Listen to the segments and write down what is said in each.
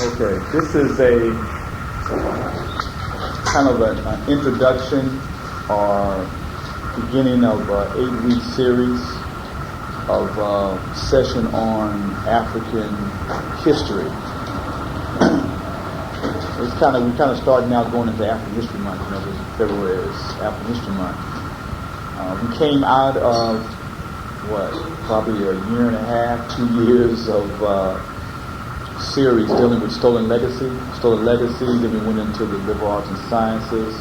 Okay, this is a kind of an introduction or beginning of an 8-week series of session on African history. We kind of started now going into African History Month. You know, February is African History Month. We came out of probably a year and a half, 2 years of series dealing with stolen legacy. Then we went into the liberal arts and sciences.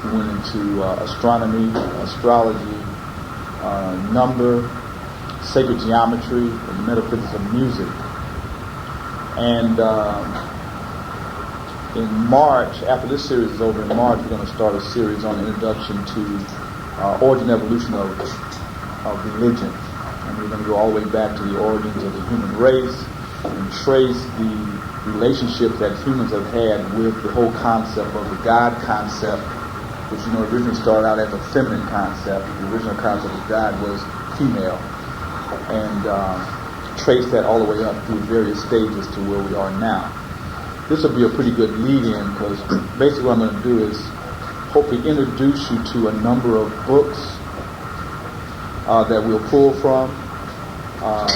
We went into astronomy, astrology, number, sacred geometry, and metaphysics of music. And in March, after this series is over in March, we're going to start a series on introduction to origin and evolution of religion. And we're going to go all the way back to the origins of the human race and trace the relationship that humans have had with the whole concept of the God concept, which originally started out as a feminine concept. The original concept of God was female, and trace that all the way up through various stages to where we are now. This will be a pretty good lead-in, because basically what I'm going to do is hopefully introduce you to a number of books that we'll pull from.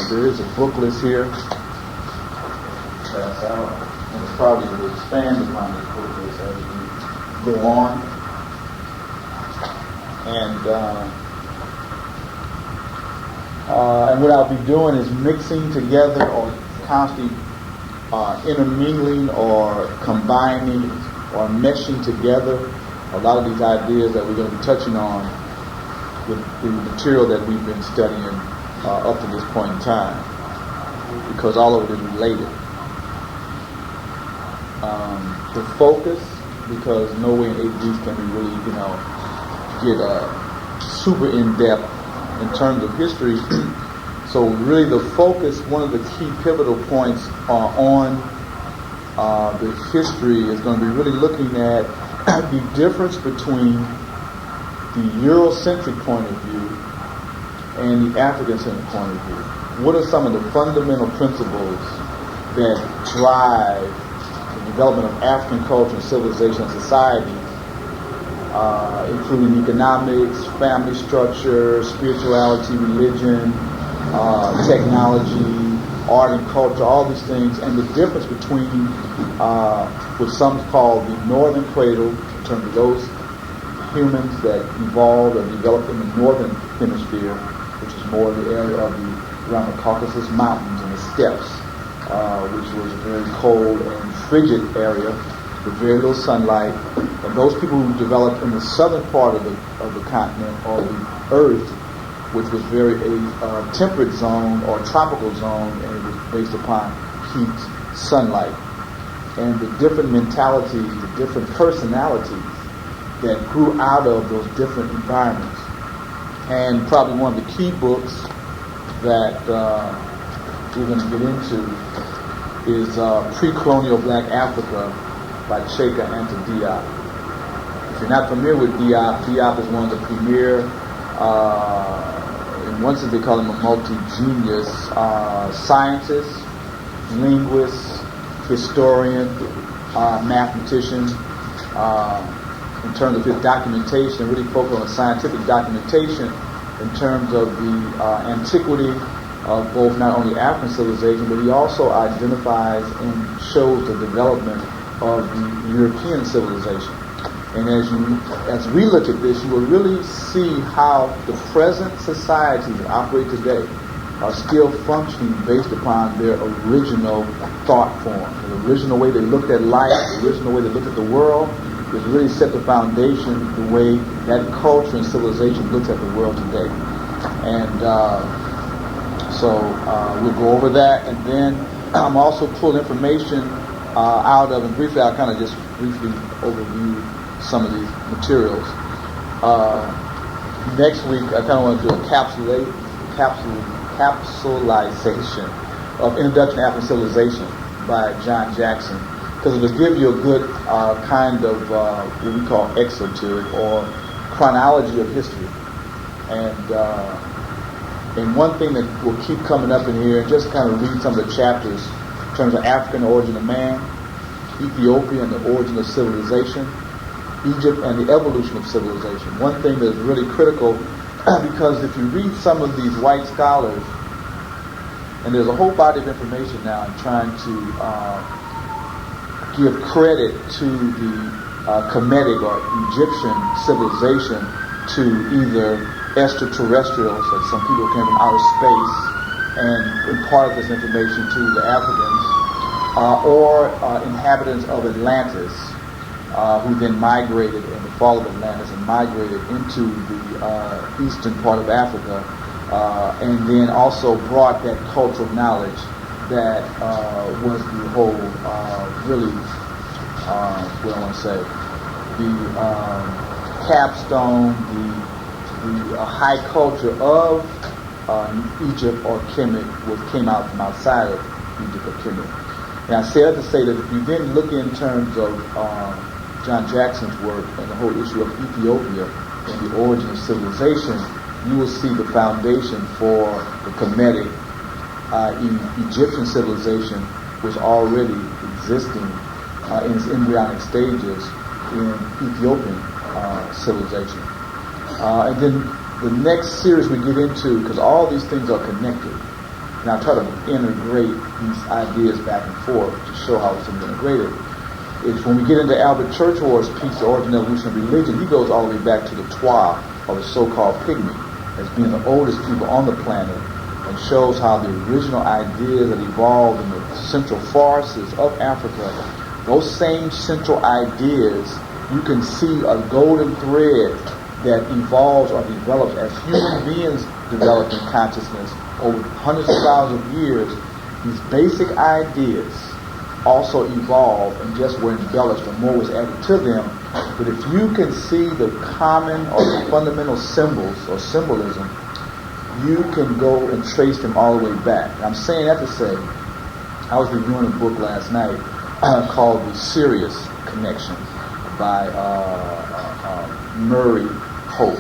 There is a book list here. And probably will expand upon this book list as we go on. And what I'll be doing is mixing together or constantly intermingling or combining or meshing together a lot of these ideas that we're going to be touching on with the material that we've been studying up to this point in time, because all of it is related. The focus, because no way in 8 weeks can we really, get super in-depth in terms of history. So really the focus, one of the key pivotal points on the history is going to be really looking at the difference between the Eurocentric point of view and the African-centric point of view. What are some of the fundamental principles that drive the development of African culture and civilization and society, including economics, family structure, spirituality, religion, technology, art and culture, all these things, and the difference between what some call the northern cradle, in terms of those humans that evolved or developed in the northern hemisphere, which is more the area of around the Caucasus Mountains and the steppes, which was a very cold and frigid area with very little sunlight. And those people who developed in the southern part of the continent or the earth, which was very a temperate zone or tropical zone, and it was based upon heat, sunlight, and the different mentalities, the different personalities that grew out of those different environments. And probably one of the key books that we're going to get into is Pre-Colonial Black Africa by Cheka Anta Diop. If you're not familiar with Diop, Diop is one of the premier, in one sense they call him a multi-genius scientist, linguist, historian, mathematician. In terms of his documentation, really focused on scientific documentation in terms of the antiquity of both not only African civilization, but he also identifies and shows the development of the European civilization. And as we look at this, you will really see how the present societies that operate today are still functioning based upon their original thought form, the original way they looked at life, the original way they looked at the world, is really set the foundation the way that culture and civilization looks at the world today. And so we'll go over that, and then I'm also pulling information out of, and briefly I'll kind of just briefly overview some of these materials. Next week I kind of want to do a capsulization of Introduction to African Civilization by John Jackson, because it'll give you a good kind of what we call exoteric or chronology of history. And one thing that will keep coming up in here, and just kind of read some of the chapters in terms of African origin of man, Ethiopia and the origin of civilization, Egypt and the evolution of civilization. One thing that is really critical, because if you read some of these white scholars, and there's a whole body of information now in trying to give credit to the Kemetic or Egyptian civilization to either extraterrestrials, like some people came from outer space and impart this information to the Africans, or inhabitants of Atlantis, who then migrated in the fall of Atlantis and migrated into the eastern part of Africa, and then also brought that cultural knowledge that was the whole, really, what I want to say, the capstone, the high culture of Egypt or Kemet came out from outside of Egypt or Kemet. And I say that to say that if you then look in terms of John Jackson's work and the whole issue of Ethiopia and the origin of civilization, you will see the foundation for the Kemetic Egyptian civilization was already existing in its embryonic stages in Ethiopian civilization. And then the next series we get into, because all these things are connected, and I try to integrate these ideas back and forth to show how it's integrated, is when we get into Albert Churchward's piece, The Origin and Evolution of Religion, he goes all the way back to the Twa, or the so-called Pygmy, as being the oldest people on the planet, and shows how the original ideas that evolved in the central forests of Africa, those same central ideas, you can see a golden thread that evolves or develops as human beings develop in consciousness over hundreds of thousands of years. These basic ideas also evolved and just were embellished, or more was added to them. But if you can see the common or the fundamental symbols or symbolism, you can go and trace them all the way back. And I'm saying that to say, I was reviewing a book last night called The Sirius Connection by Murray Hope,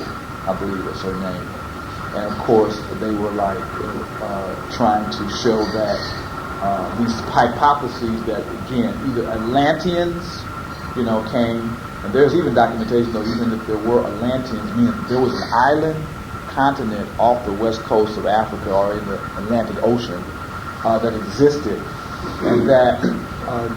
I believe that's her name. And of course, they were like trying to show that these hypotheses that, again, either Atlanteans, came, and there's even documentation, though, even if there were Atlanteans, meaning there was an island continent off the west coast of Africa or in the Atlantic Ocean that existed, and that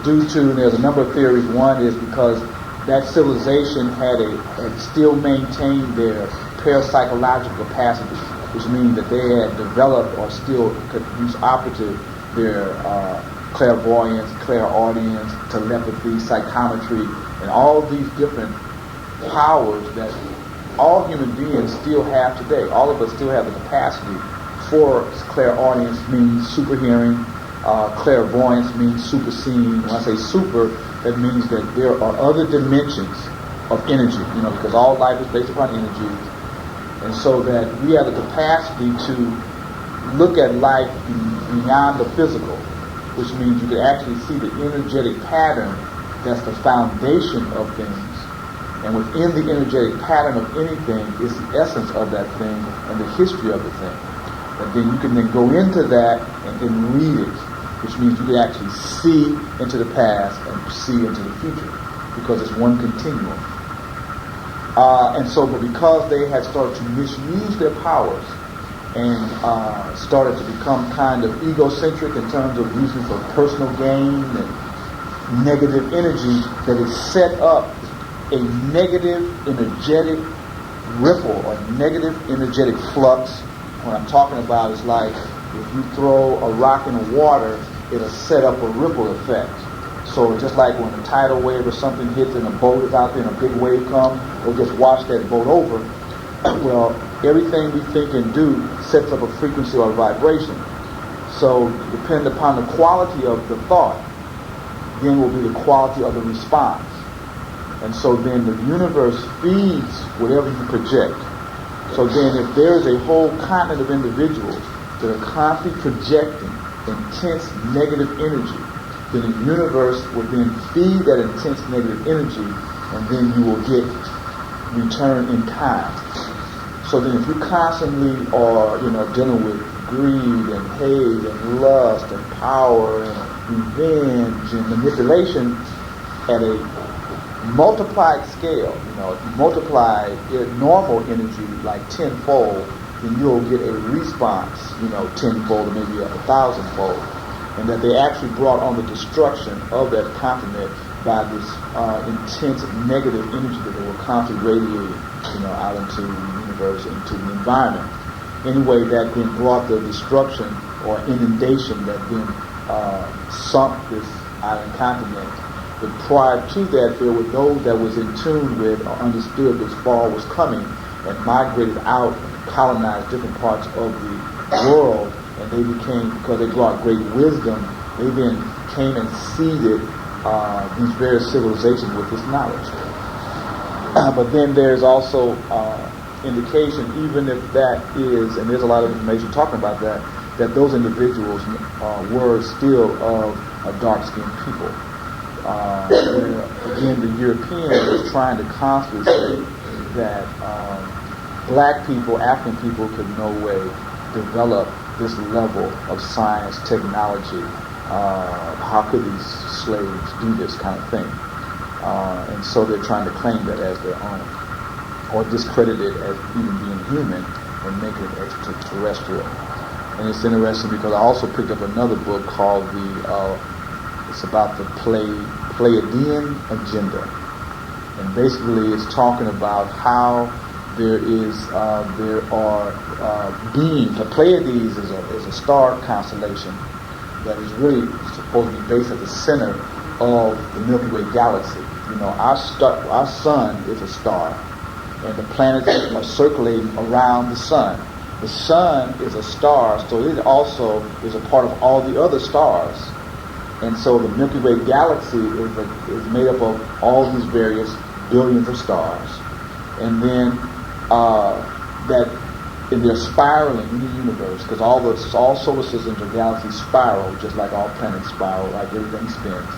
due to, and there's a number of theories. One is because that civilization had still maintained their parapsychological capacity, which means that they had developed or still could use operative their clairvoyance, clairaudience, telepathy, psychometry, and all these different powers that all human beings still have today. All of us still have the capacity for clairaudience, means super hearing, clairvoyance means super seeing. When I say super, that means that there are other dimensions of energy, because all life is based upon energy. And so that we have the capacity to look at life beyond the physical, which means you can actually see the energetic pattern that's the foundation of things. And within the energetic pattern of anything is the essence of that thing and the history of the thing. And then you can then go into that and then read it, which means you can actually see into the past and see into the future, because it's one continuum. But because they had started to misuse their powers and started to become kind of egocentric in terms of using for personal gain and negative energy, that it set up a negative energetic ripple or negative energetic flux. What I'm talking about is like if you throw a rock in the water, it'll set up a ripple effect. So just like when a tidal wave or something hits and a boat is out there and a big wave comes, it'll just wash that boat over. Well, everything we think and do sets up a frequency or a vibration. So depending upon the quality of the thought, then will be the quality of the response. And so then the universe feeds whatever you project. So then if there's a whole continent of individuals that are constantly projecting intense negative energy, then the universe will then feed that intense negative energy, and then you will get return in kind. So then if you constantly are, dealing with greed and hate and lust and power and revenge and manipulation, at a multiplied scale, if you multiply normal energy like tenfold, then you'll get a response, tenfold or maybe 1,000-fold. And that they actually brought on the destruction of that continent by this intense negative energy that they were constantly radiating, out into the universe, into the environment. Anyway, that then brought the destruction or inundation that then sunk this island continent. But prior to that, there were those that was in tune with or understood this fall was coming and migrated out and colonized different parts of the world. And they became, because they brought great wisdom, they then came and seeded these various civilizations with this knowledge. But then there's also indication, even if that is, and there's a lot of information talking about that those individuals were still of a dark-skinned people. Where, again, the European is trying to constantly say that black people, African people, could no way develop this level of science, technology. How could these slaves do this kind of thing? And so they're trying to claim that as their own, or discredit it as even being human and make it extraterrestrial. And it's interesting because I also picked up another book called it's about the Pleiadian agenda. And basically it's talking about how there are beings. The Pleiades is a star constellation that is really supposed to be based at the center of the Milky Way galaxy. Our sun is a star, and the planets are circulating around the sun. The sun is a star, so it also is a part of all the other stars. And so the Milky Way galaxy is made up of all these various billions of stars. And then and they're spiraling in the universe, because all solar systems or galaxies spiral, just like all planets spiral, like everything spins.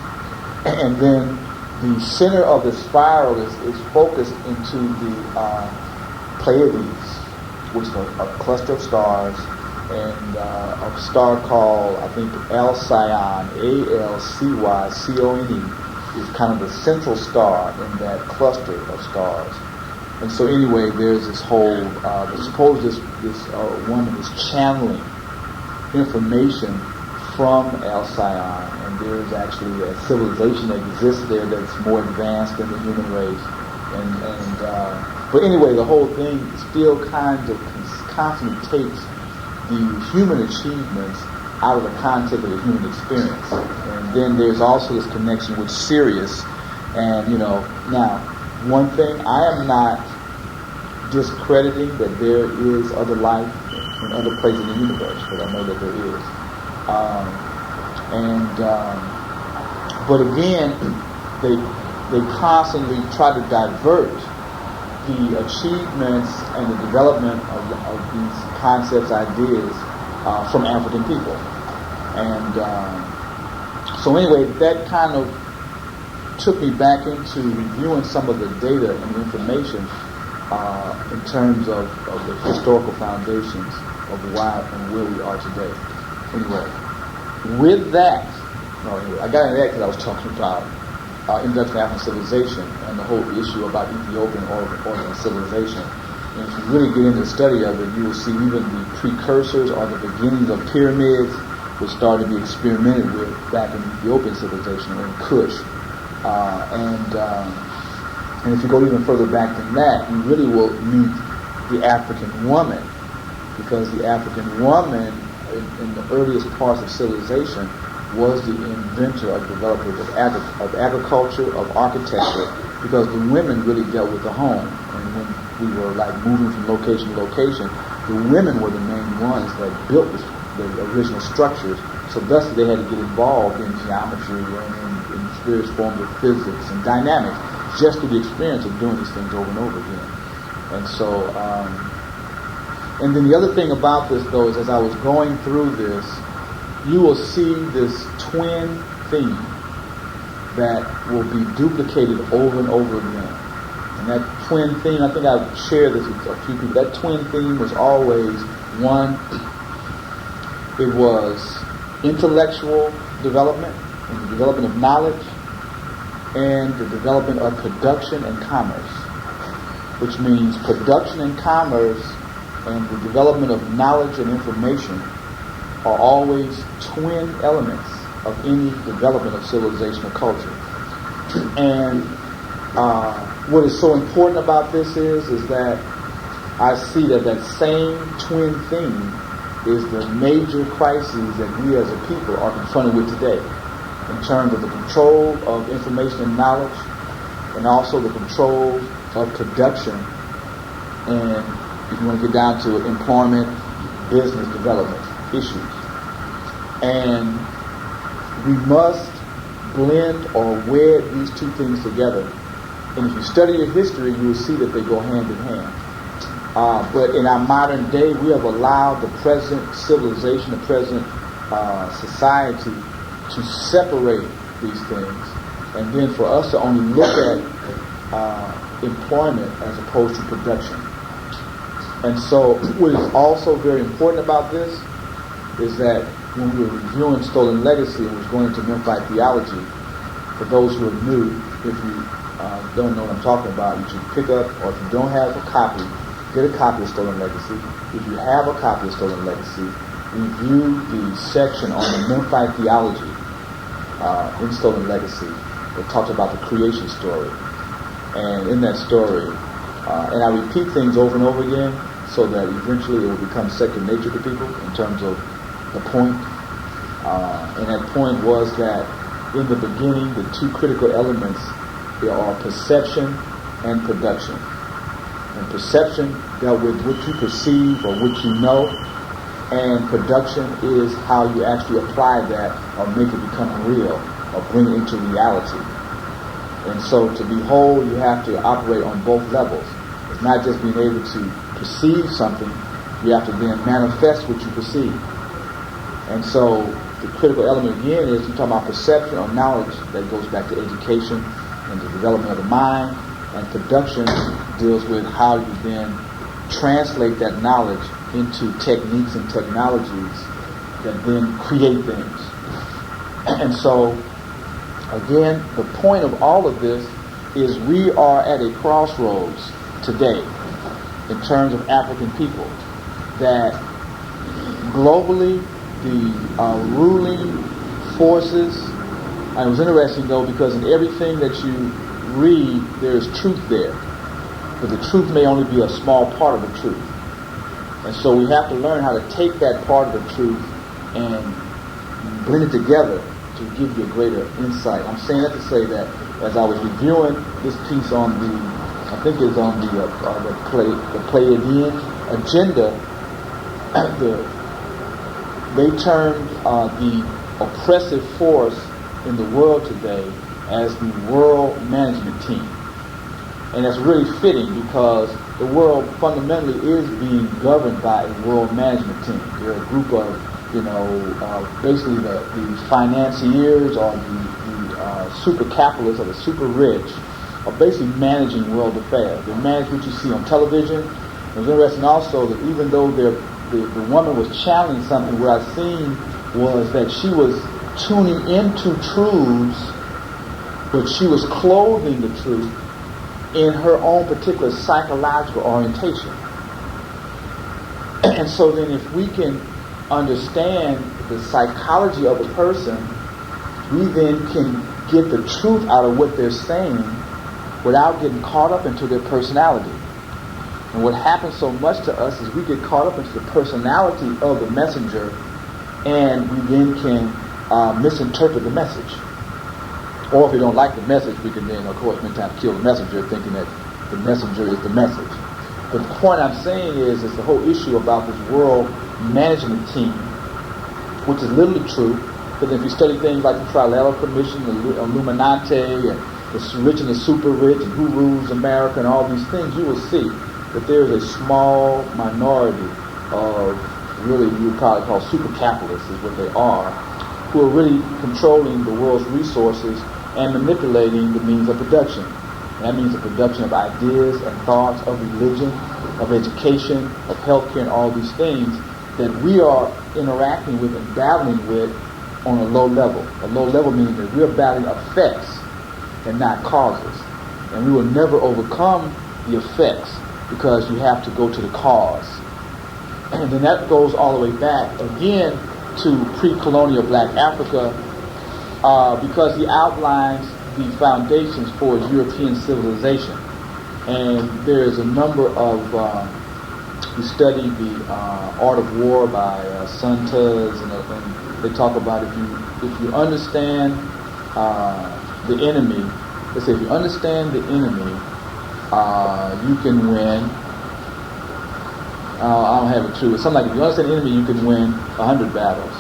And then the center of the spiral is focused into the Pleiades, which is a cluster of stars, and a star called, I think, Alcyone, Alcycone, is kind of the central star in that cluster of stars. And so anyway, there's this whole, suppose this woman is channeling information from Alcyone, and there's actually a civilization that exists there that's more advanced than the human race. But anyway, the whole thing still kind of constantly takes the human achievements out of the context of the human experience. And then there's also this connection with Sirius. And, now, one thing, I am not discrediting that there is other life in other places in the universe, because I know that there is. But again, they constantly try to divert the achievements and the development of these concepts, ideas from African people. And so anyway, that kind of took me back into reviewing some of the data and the information in terms of the historical foundations of why and where we are today. Anyway, with that, I got into that because I was talking about introduction to African civilization and the whole issue about Ethiopian origin civilization. And if you really get into the study of it, you will see even the precursors or the beginnings of pyramids, which started to be experimented with back in Ethiopian civilization or in Kush. And if you go even further back than that, you really will meet the African woman, because the African woman in the earliest parts of civilization was the inventor or developer of agriculture, of architecture, because the women really dealt with the home. And when we were like moving from location to location, the women were the main ones that built the original structures. So thus they had to get involved in geometry and in various forms of physics and dynamics, just through the experience of doing these things over and over again. And so, and then the other thing about this, though, is as I was going through this, you will see this twin theme that will be duplicated over and over again. And that twin theme, I think I've shared this with a few people, that twin theme was always one, it was intellectual development and the development of knowledge, and the development of production and commerce, which means production and commerce and the development of knowledge and information are always twin elements of any development of civilization or culture. And what is so important about this is that I see that same twin theme is the major crises that we as a people are confronted with today in terms of the control of information and knowledge, and also the control of production, and if you want to get down to it, employment, business development issues. And we must blend or wed these two things together. And if you study your history, you will see that they go hand in hand. But in our modern day, we have allowed the present civilization, the present society to separate these things, and then for us to only look at employment as opposed to production. And so what is also very important about this is that when we were reviewing Stolen Legacy and was going into Memphite theology, for those who are new, if you don't know what I'm talking about, you should pick up, or if you don't have a copy, get a copy of Stolen Legacy. If you have a copy of Stolen Legacy, review the section on the Memphite theology in Stolen Legacy that talks about the creation story. And in that story, and I repeat things over and over again so that eventually it will become second nature to people in terms of the point. And that point was that in the beginning, the two critical elements there are perception and production. And perception dealt with what you perceive or what you know, and production is how you actually apply that or make it become real or bring it into reality. And so to be whole, you have to operate on both levels. It's not just being able to perceive something, you have to then manifest what you perceive. And so the critical element again is you talk about perception or knowledge that goes back to education and the development of the mind, and production deals with how you then translate that knowledge into techniques and technologies that then create things. And so again, the point of all of this is we are at a crossroads today in terms of African people, that globally the ruling forces, and it was interesting though because in everything that you read there is truth there, but the truth may only be a small part of the truth. And so we have to learn how to take that part of the truth and blend it together to give you a greater insight. I'm saying that to say that as I was reviewing this piece on the, I think it's on the Pleiadian agenda, they termed the oppressive force in the world today as the world management team. And that's really fitting because the world fundamentally is being governed by a world management team. They're a group of, basically the financiers or the super capitalists or the super rich are basically managing world affairs. They manage what you see on television. It was interesting also that even though the woman was channeling something, what I seen was that she was tuning into truths, but she was clothing the truth in her own particular psychological orientation. And so then if we can understand the psychology of a person, we then can get the truth out of what they're saying without getting caught up into their personality. And what happens so much to us is we get caught up into the personality of the messenger, and we then can misinterpret the message. Or if we don't like the message, we can then, of course, many times kill the messenger, thinking that the messenger is the message. But the point I'm saying is the whole issue about this world management team, which is literally true, but if you study things like the Trilateral Commission, the Illuminati, and the rich and the super rich, and who rules America, and all these things, you will see that there is a small minority of really, you would probably call super capitalists is what they are, who are really controlling the world's resources and manipulating the means of production. And that means the production of ideas and thoughts, of religion, of education, of healthcare, and all these things that we are interacting with and battling with on a low level. A low level meaning that we're battling effects and not causes. And we will never overcome the effects because you have to go to the cause. And then that goes all the way back again to pre-colonial Black Africa, because he outlines the foundations for European civilization. And there is a number of, we studied the Art of War by Santas, and they talk about if you understand the enemy, they say if you understand the enemy, you can win. I don't have it true. It's something like if you understand the enemy, you can win 100 battles.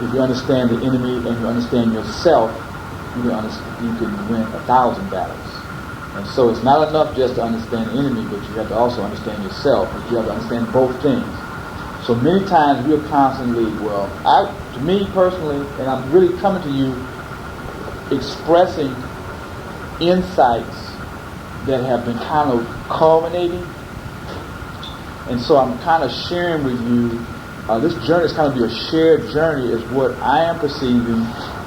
If you understand the enemy and you understand yourself, you can win 1,000 battles. And so it's not enough just to understand the enemy, but you have to also understand yourself. But you have to understand both things. So many times we're constantly, to me personally, and I'm really coming to you expressing insights that have been kind of culminating. And so I'm kind of sharing with you, this journey is kind of a shared journey, is what I am perceiving.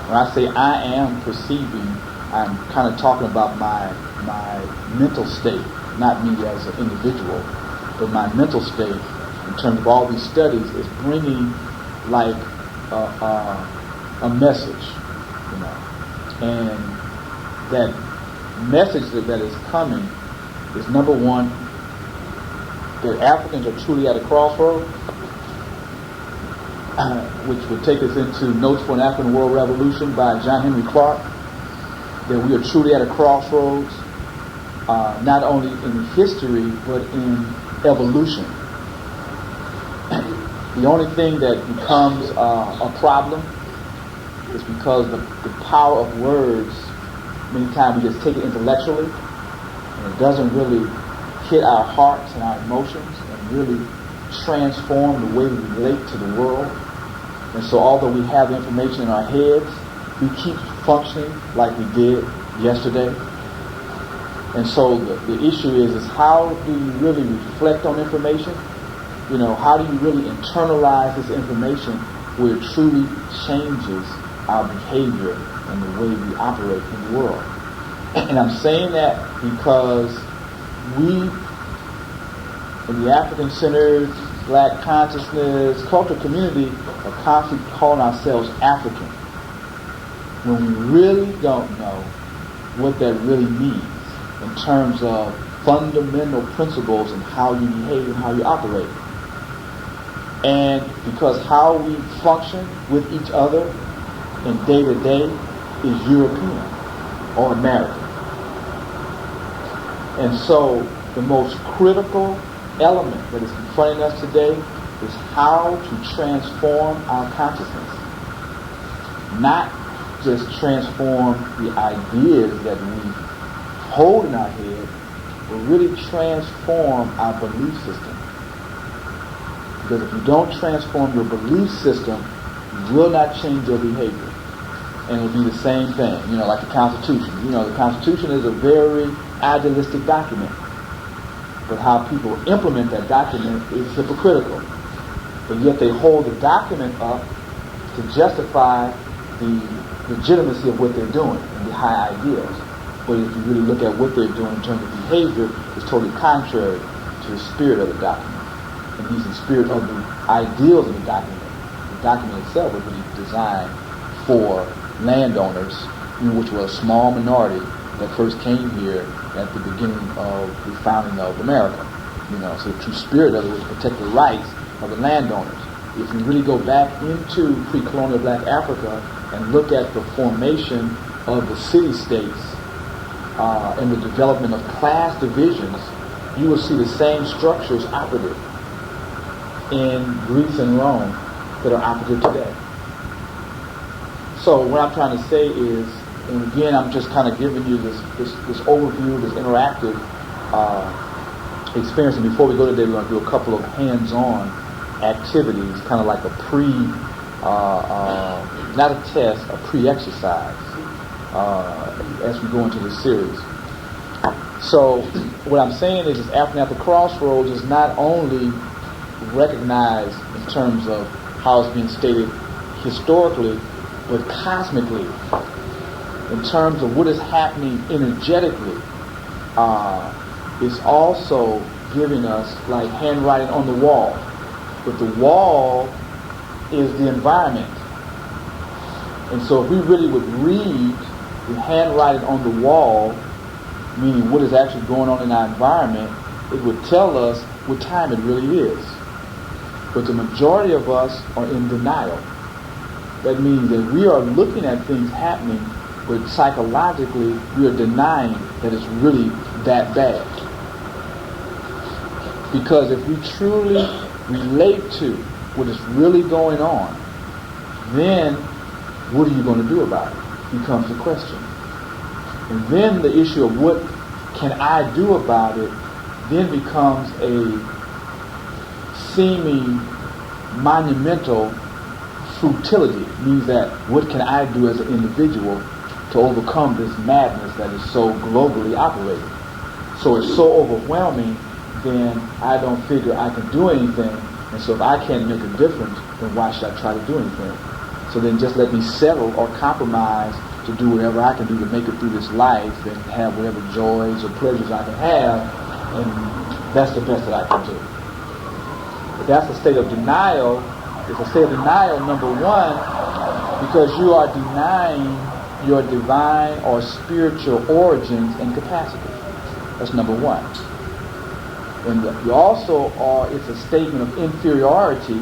When I say I am perceiving, I'm kind of talking about my mental state, not me as an individual, but my mental state in terms of all these studies is bringing like a message, and that message that is coming is, number one, that Africans are truly at a crossroad, which would take us into Notes for an African World Revolution by John Henry Clark, that we are truly at a crossroads, not only in history, but in evolution. The only thing that becomes a problem is because the power of words, many times we just take it intellectually, and it doesn't really hit our hearts and our emotions and really transform the way we relate to the world. And so although we have the information in our heads, we keep functioning like we did yesterday. And so the issue is how do you really reflect on information? How do you really internalize this information where it truly changes our behavior and the way we operate in the world? And I'm saying that because we, in the African-centered, Black consciousness, cultural community, are constantly calling ourselves African, when we really don't know what that really means in terms of fundamental principles and how you behave and how you operate. And because how we function with each other in day-to-day is European or American. And so the most critical element that is confronting us today is how to transform our consciousness. Not just transform the ideas that we hold in our head, but really transform our belief system. Because if you don't transform your belief system, you will not change your behavior. And it'll be the same thing, like the Constitution. The Constitution is a very idealistic document. But how people implement that document is hypocritical. But yet they hold the document up to justify the legitimacy of what they're doing and the high ideals. But if you really look at what they're doing in terms of behavior, it's totally contrary to the spirit of the document. And he's the spirit of the ideals of the document. The document itself was really designed for landowners, which were a small minority that first came here at the beginning of the founding of America. So the true spirit of it was to protect the rights of the landowners. If you really go back into pre-colonial Black Africa and look at the formation of the city-states and the development of class divisions, you will see the same structures operative in Greece and Rome that are operative today. So what I'm trying to say is, and again, I'm just kind of giving you this overview, this interactive experience. And before we go today, we're going to do a couple of hands-on activities, kind of like a not a test, a pre-exercise as we go into this series. So what I'm saying is African at the Crossroads is not only recognized in terms of how it's being stated historically, but cosmically. in terms of what is happening energetically, is also giving us like handwriting on the wall. But the wall is the environment. And so if we really would read the handwriting on the wall, meaning what is actually going on in our environment, it would tell us what time it really is. But the majority of us are in denial. That means that we are looking at things happening, but psychologically we are denying that it's really that bad. Because if we truly relate to what is really going on, then what are you going to do about it becomes the question. And then the issue of what can I do about it then becomes a seeming monumental futility. It means that what can I do as an individual to overcome this madness that is so globally operating? So it's so overwhelming, then I don't figure I can do anything. And so if I can't make a difference, then why should I try to do anything? So then just let me settle or compromise to do whatever I can do to make it through this life and have whatever joys or pleasures I can have, and that's the best that I can do. But that's a state of denial. It's a state of denial, number one, because you are denying your divine or spiritual origins and capacity. That's number one. And you also are, it's a statement of inferiority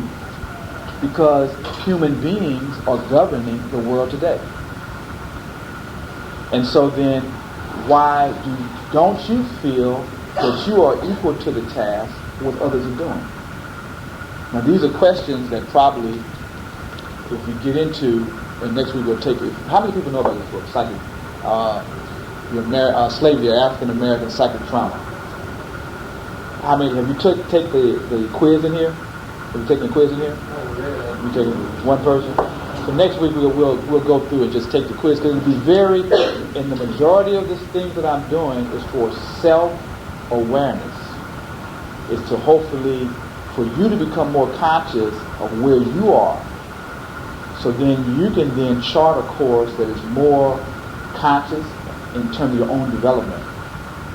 because human beings are governing the world today. And so then, why don't you feel that you are equal to the task what others are doing? Now these are questions that probably, if we get into, and next week we'll take it. How many people know about this book, Psychic? Slavery, African American Psychic Trauma. How many, have you take the quiz in here? Have you taken the quiz in here? You taking one person? So next week we'll go through and just take the quiz, because it'll be very, and the majority of this thing that I'm doing is for self-awareness. It's to hopefully, for you to become more conscious of where you are. So then you can then chart a course that is more conscious in terms of your own development.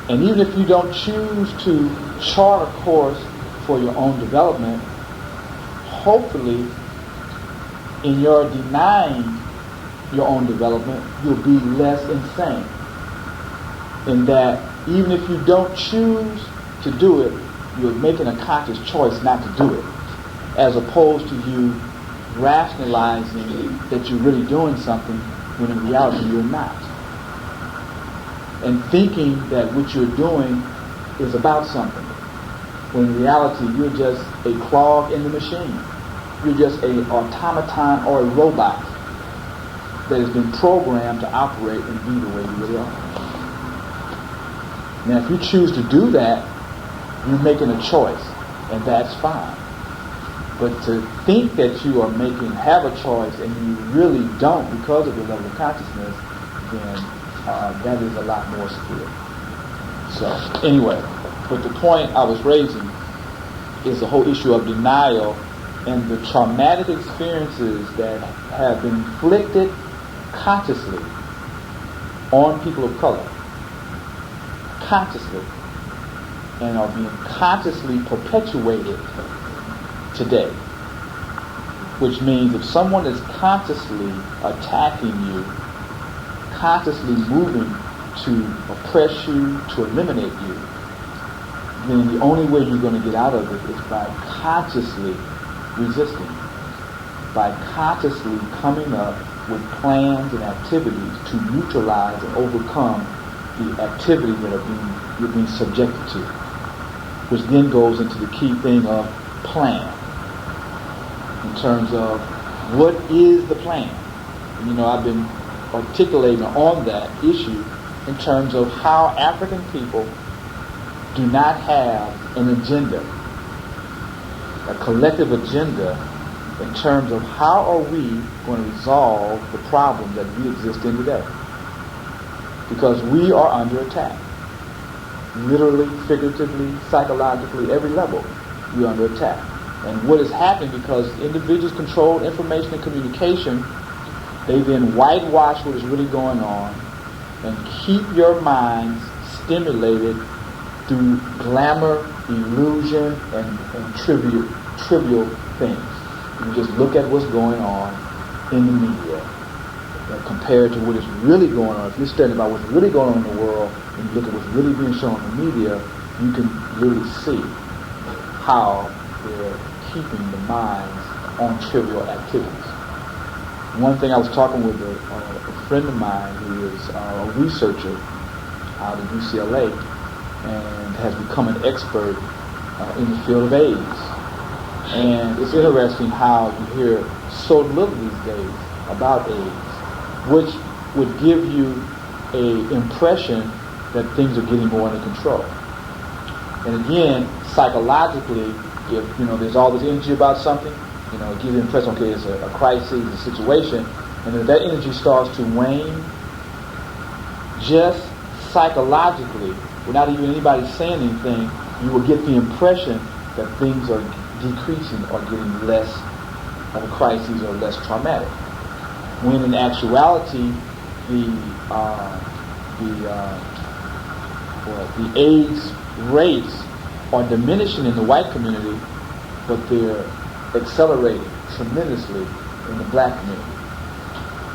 And even if you don't choose to chart a course for your own development, hopefully in your denying your own development, you'll be less insane. In that even if you don't choose to do it, you're making a conscious choice not to do it, as opposed to you rationalizing that you're really doing something when in reality you're not. And thinking that what you're doing is about something, when in reality you're just a clog in the machine. You're just an automaton or a robot that has been programmed to operate and be the way you really are. Now if you choose to do that, you're making a choice, and that's fine. But to think that you are have a choice and you really don't because of the level of consciousness, then that is a lot more secure. So anyway, but the point I was raising is the whole issue of denial and the traumatic experiences that have been inflicted consciously on people of color, consciously, and are being consciously perpetuated today. Which means if someone is consciously attacking you, consciously moving to oppress you, to eliminate you, then the only way you're going to get out of it is by consciously resisting, by consciously coming up with plans and activities to neutralize and overcome the activities that you're being subjected to, which then goes into the key thing of plan, in terms of what is the plan. And, I've been articulating on that issue in terms of how African people do not have an agenda, a collective agenda, in terms of how are we going to resolve the problem that we exist in today. Because we are under attack. Literally, figuratively, psychologically, every level, we are under attack. And what is happening, because individuals control information and communication, They then whitewash what is really going on and keep your minds stimulated through glamour, illusion, and trivial things. You just look at what's going on in the media and compare it to what is really going on. If you're studying about what's really going on in the world and you look at what's really being shown in the media, you can really see how they're keeping the minds on trivial activities. One thing, I was talking with a friend of mine who is a researcher out of UCLA and has become an expert in the field of AIDS. And it's interesting how you hear so little these days about AIDS, which would give you an impression that things are getting more under control. And again, psychologically, if there's all this energy about something, it gives you the impression, okay, it's a crisis, a situation, and if that energy starts to wane, just psychologically, without even anybody saying anything, you will get the impression that things are decreasing or getting less of a crisis or less traumatic. When in actuality, the AIDS rates are diminishing in the white community, but they're accelerating tremendously in the black community.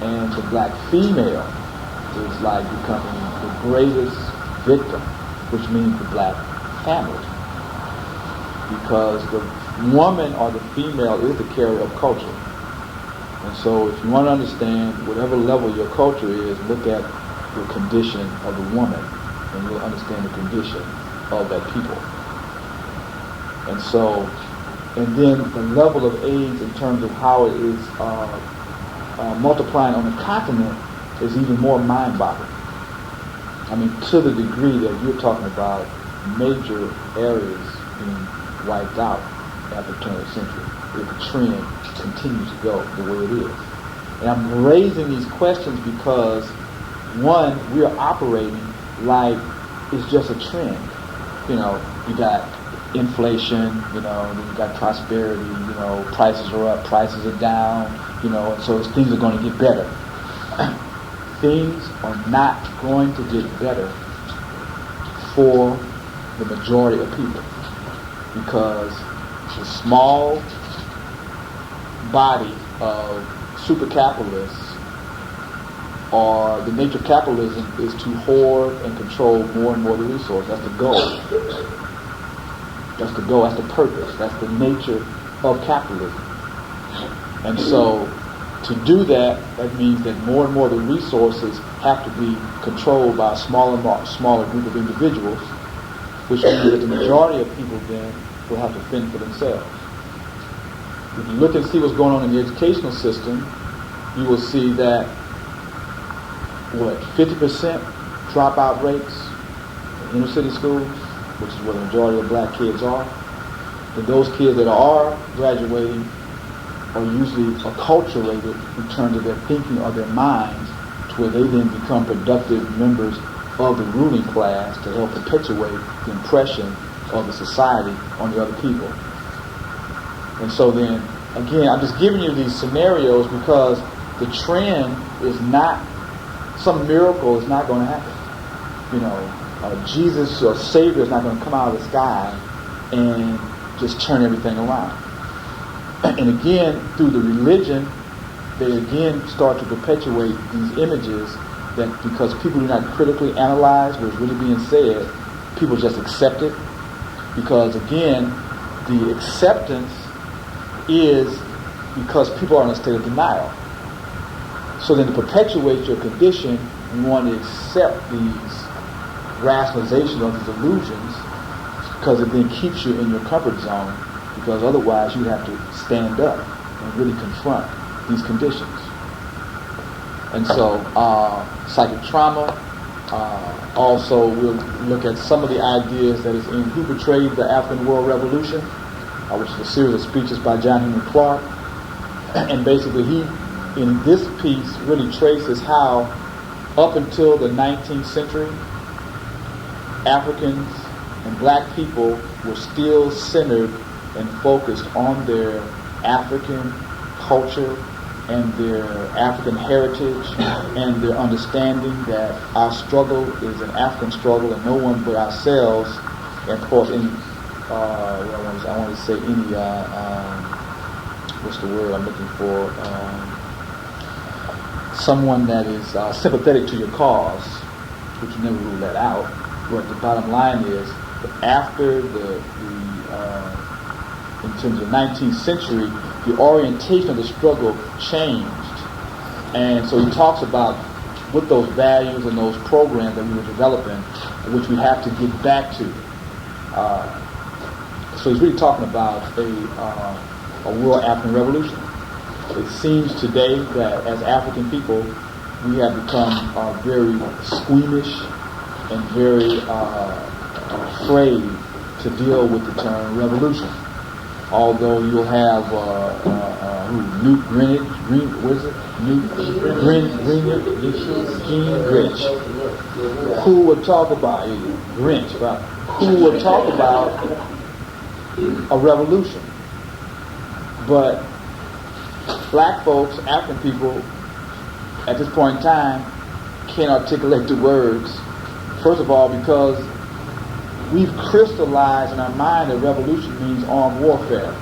And the black female is like becoming the greatest victim, which means the black family. Because the woman or the female is the carrier of culture. And so if you want to understand whatever level your culture is, look at the condition of the woman and you'll understand the condition of that people. And so, and then the level of AIDS in terms of how it is multiplying on the continent is even more mind-boggling. I mean, to the degree that you're talking about major areas being wiped out after the turn of the century, if the trend continues to go the way it is. And I'm raising these questions because, one, we are operating like it's just a trend. You got inflation, then you got prosperity, prices are up, prices are down, and so things are going to get better. Things are not going to get better for the majority of people because the small body of super capitalists, or the nature of capitalism is to hoard and control more and more of the resource. That's the goal. That's the goal. That's the purpose. That's the nature of capitalism. And so, to do that, that means that more and more of the resources have to be controlled by a smaller group of individuals, which means that the majority of people then will have to fend for themselves. If you look and see what's going on in the educational system, you will see that 50% dropout rates in inner city schools, which is where the majority of black kids are. But those kids that are graduating are usually acculturated in terms of their thinking or their minds, to where they then become productive members of the ruling class to help perpetuate the impression of the society on the other people. And so then, again, I'm just giving you these scenarios because the trend is not, some miracle is not going to happen. Jesus or Savior is not going to come out of the sky and just turn everything around. And again, through the religion, they again start to perpetuate these images that because people do not critically analyze what's really being said, people just accept it. Because again, the acceptance is because people are in a state of denial. So then to perpetuate your condition, you want to accept these rationalizations of these illusions, because it then keeps you in your comfort zone, because otherwise you have to stand up and really confront these conditions. And so psychic trauma, also we'll look at some of the ideas that is in Who Betrayed the African World Revolution, which is a series of speeches by John Henry Clark. And basically he, in this piece, really traces how up until the 19th century, Africans and black people were still centered and focused on their African culture and their African heritage and their understanding that our struggle is an African struggle and no one but ourselves, and of course any, I want to say any, what's the word I'm looking for, someone that is sympathetic to your cause, which you never rule that out, but the bottom line is that after in terms of the 19th century, the orientation of the struggle changed. And so he talks about what those values and those programs that we were developing, which we have to get back to. So he's really talking about a world African revolution. It seems today that as African people, we have become very squeamish and very afraid to deal with the term revolution. Although you'll have Newt Gingrich, who would talk about who would talk about a revolution. But black folks, African people, at this point in time, can't articulate the words. First of all, because we've crystallized in our mind that revolution means armed warfare.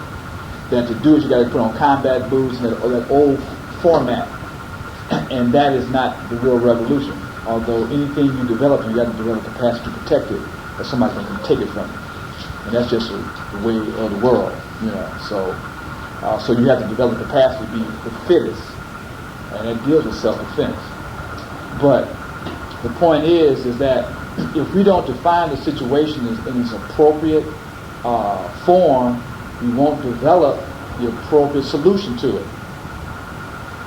That to do it, you got to put on combat boots and that old format. And that is not the real revolution. Although anything you develop, you got to develop capacity to protect it, or somebody's going to take it from you. And that's just the way of the world, you know. So you have to develop capacity to be the fittest, and that deals with self-defense. But the point is that if we don't define the situation in its appropriate form, we won't develop the appropriate solution to it.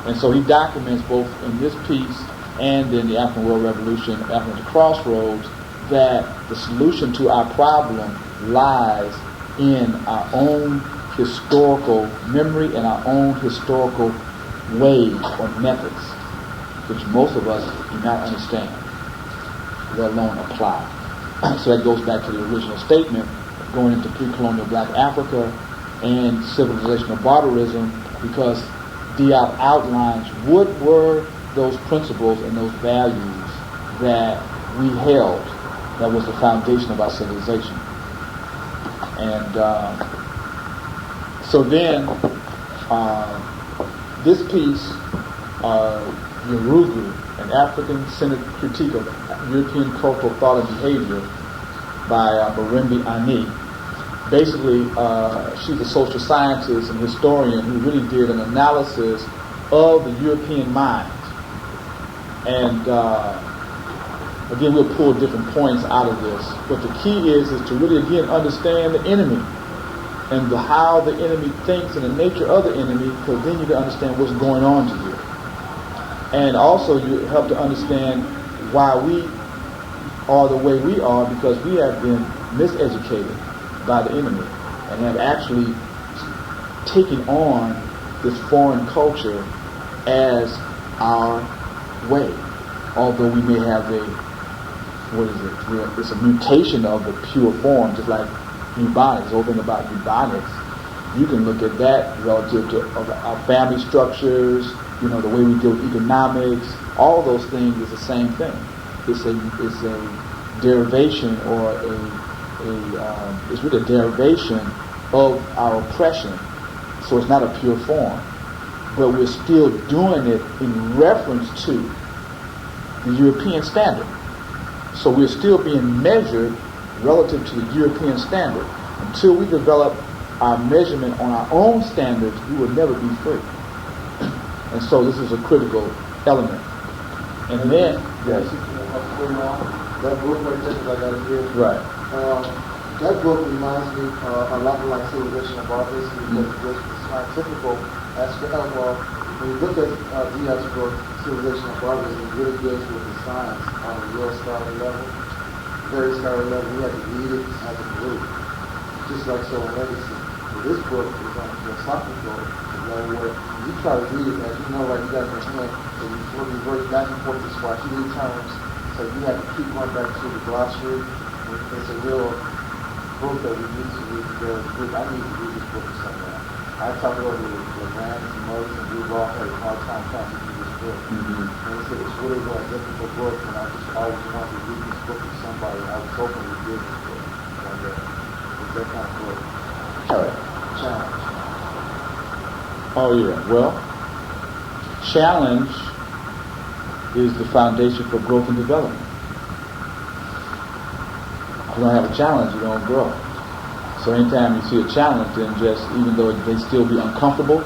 And so he documents both in this piece and in the African World Revolution, African at the Crossroads, that the solution to our problem lies in our own historical memory and our own historical ways or methods, which most of us do not understand, let alone apply. So that goes back to the original statement, going into pre-colonial black Africa and civilizational barbarism, because Diop outlines what were those principles and those values that we held, that was the foundation of our civilization. And so then this piece, Yorugu, an African-centered critique of European cultural thought and behavior by Marimbi Ani. Basically, she's a social scientist and historian who really did an analysis of the European mind. And again, we'll pull different points out of this. But the key is to really, again, understand the enemy and how the enemy thinks and the nature of the enemy, because then you can understand what's going on to you. And also you help to understand why we are the way we are, because we have been miseducated by the enemy and have actually taken on this foreign culture as our way. Although we may have it's a mutation of the pure form, just like bubonics. The whole thing about bubonics, you can look at that relative to our family structures, you know, the way we deal with economics. All those things is the same thing. It's a derivation, or it's really a derivation of our oppression. So it's not a pure form, but we're still doing it in reference to the European standard. So we're still being measured relative to the European standard. Until we develop our measurement on our own standards, we will never be free. And so this is a critical element. And then, yes. That book, for example, I got here. Right. That book reminds me a lot like Civilization of Barbarism, because there's the scientific aspect of, when you look at Diop's book, Civilization of Barbarism, it really deals with the science on a real scholarly level, very scholarly level. We had to read it as a group, just like Soul and Legacy. But this book is on a philosophical level where you try to read it as you know, like you got in your hand, and you revert back and forth to Swahili terms, so you have to keep going back to the glossary. It's a real book that we need to read together as a group. I need to read this book somewhere. I talked about the Rams and Moses, and we've all had a hard time passing through this book. Mm-hmm. And he said it's really a difficult book, and I just always wanted to read this book to somebody. I was hoping we did this book one day. It's that kind of book. All right. Challenge. Oh yeah. Well, challenge is the foundation for growth and development. If you don't have a challenge, you don't grow. So anytime you see a challenge, then just, even though they still be uncomfortable,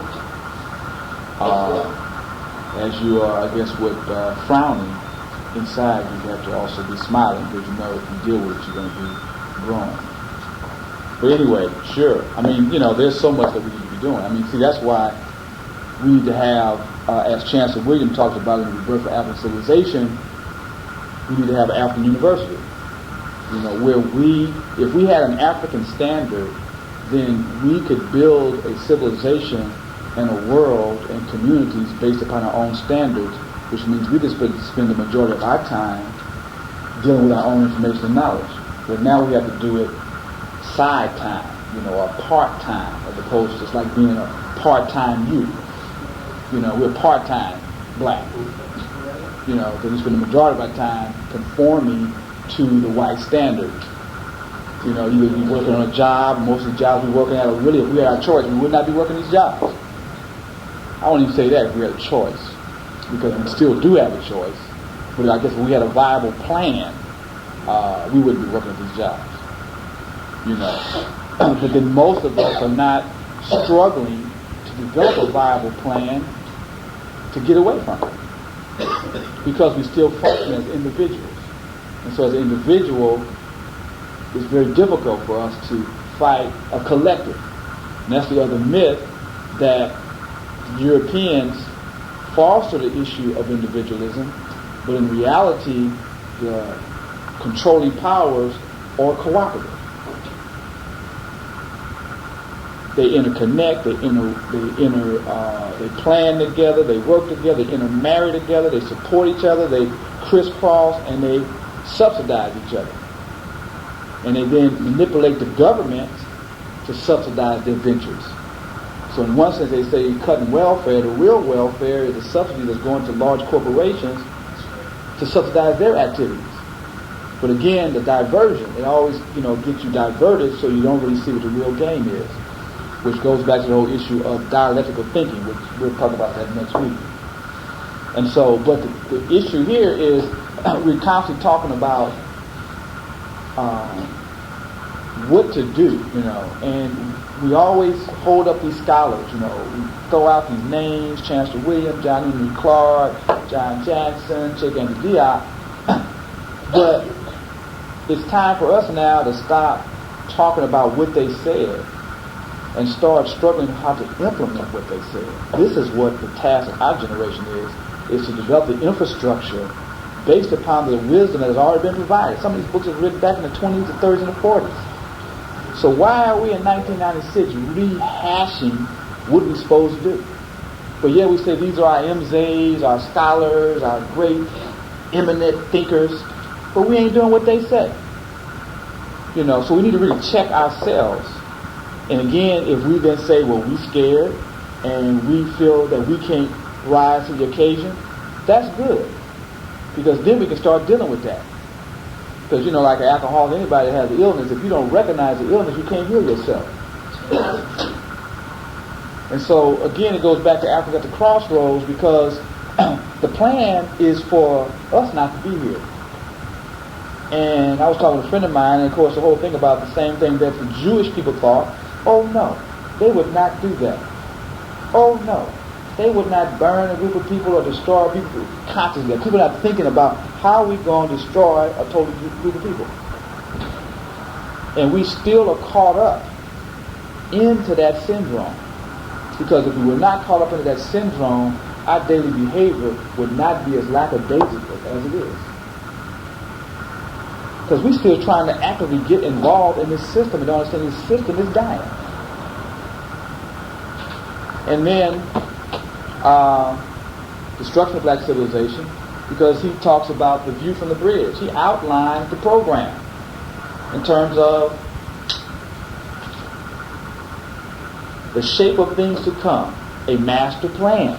as you are, I guess, frowning inside, you have to also be smiling, because you know if you deal with it, you're going to be growing. But anyway, sure. I mean, there's so much that we need to be doing. I mean, see, that's why we need to have, as Chancellor William talked about in the Rebirth of African Civilization, we need to have an African university. Where if we had an African standard, then we could build a civilization and a world and communities based upon our own standards, which means we could spend the majority of our time dealing with our own information and knowledge. But now we have to do it side time, or part time, as opposed to just like being a part-time youth. We're part-time black. Because we spend the majority of our time conforming to the white standard. Either you're working on a job, most of the jobs we're working at are really, if we had our choice, we would not be working these jobs. I won't even say that if we had a choice, because we still do have a choice. But I guess if we had a viable plan, we wouldn't be working at these jobs. But then most of us are not struggling to develop a viable plan to get away from it, because we still function as individuals. And so as an individual, it's very difficult for us to fight a collective. And that's the other myth, that Europeans foster the issue of individualism, but in reality, the controlling powers are cooperative. They interconnect, they plan together, they work together, they intermarry together, they support each other, they crisscross, and they subsidize each other. And they then manipulate the government to subsidize their ventures. So in one sense they say cutting welfare, the real welfare is a subsidy that's going to large corporations to subsidize their activities. But again, the diversion, it always, gets you diverted, so you don't really see what the real game is. Which goes back to the whole issue of dialectical thinking, which we'll talk about that next week. And so, but the issue here is we're constantly talking about what to do, and we always hold up these scholars, we throw out these names, Chancellor William, John Henry Clark, John Jackson, Cheikh Anta Diop, but it's time for us now to stop talking about what they said and start struggling how to implement what they said. This is what the task of our generation is to develop the infrastructure based upon the wisdom that has already been provided. Some of these books are written back in the 20s, the 30s, and the 40s. So why are we in 1996 rehashing what we're supposed to do? But yeah, we say these are our MZs, our scholars, our great eminent thinkers, but we ain't doing what they say. So we need to really check ourselves. And again, if we then say, well, we're scared and we feel that we can't rise to the occasion, that's good. Because then we can start dealing with that. Because, like an alcoholic, anybody that has an illness, if you don't recognize the illness, you can't heal yourself. And so, again, it goes back to Africa at the crossroads, because the plan is for us not to be here. And I was talking to a friend of mine, and of course the whole thing about the same thing that the Jewish people thought. Oh no, they would not do that. Oh no, they would not burn a group of people or destroy people consciously. People are not thinking about how we're going to destroy a total group of people. And we still are caught up into that syndrome. Because if we were not caught up into that syndrome, our daily behavior would not be as lackadaisical as it is. Because we're still trying to actively get involved in this system and don't understand this system is dying. And then, destruction of black civilization, because he talks about the view from the bridge. He outlines the program in terms of the shape of things to come, a master plan.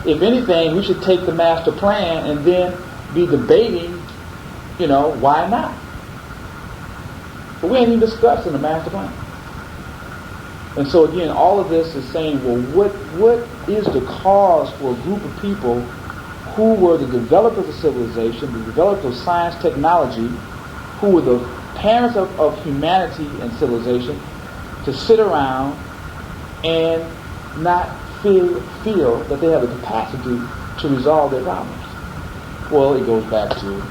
If anything, we should take the master plan and then be debating, why not? But we ain't even discussing the master plan. And so again, all of this is saying, well, what is the cause for a group of people who were the developers of civilization, the developers of science, technology, who were the parents of humanity and civilization, to sit around and not feel that they have the capacity to resolve their problems? Well, it goes back to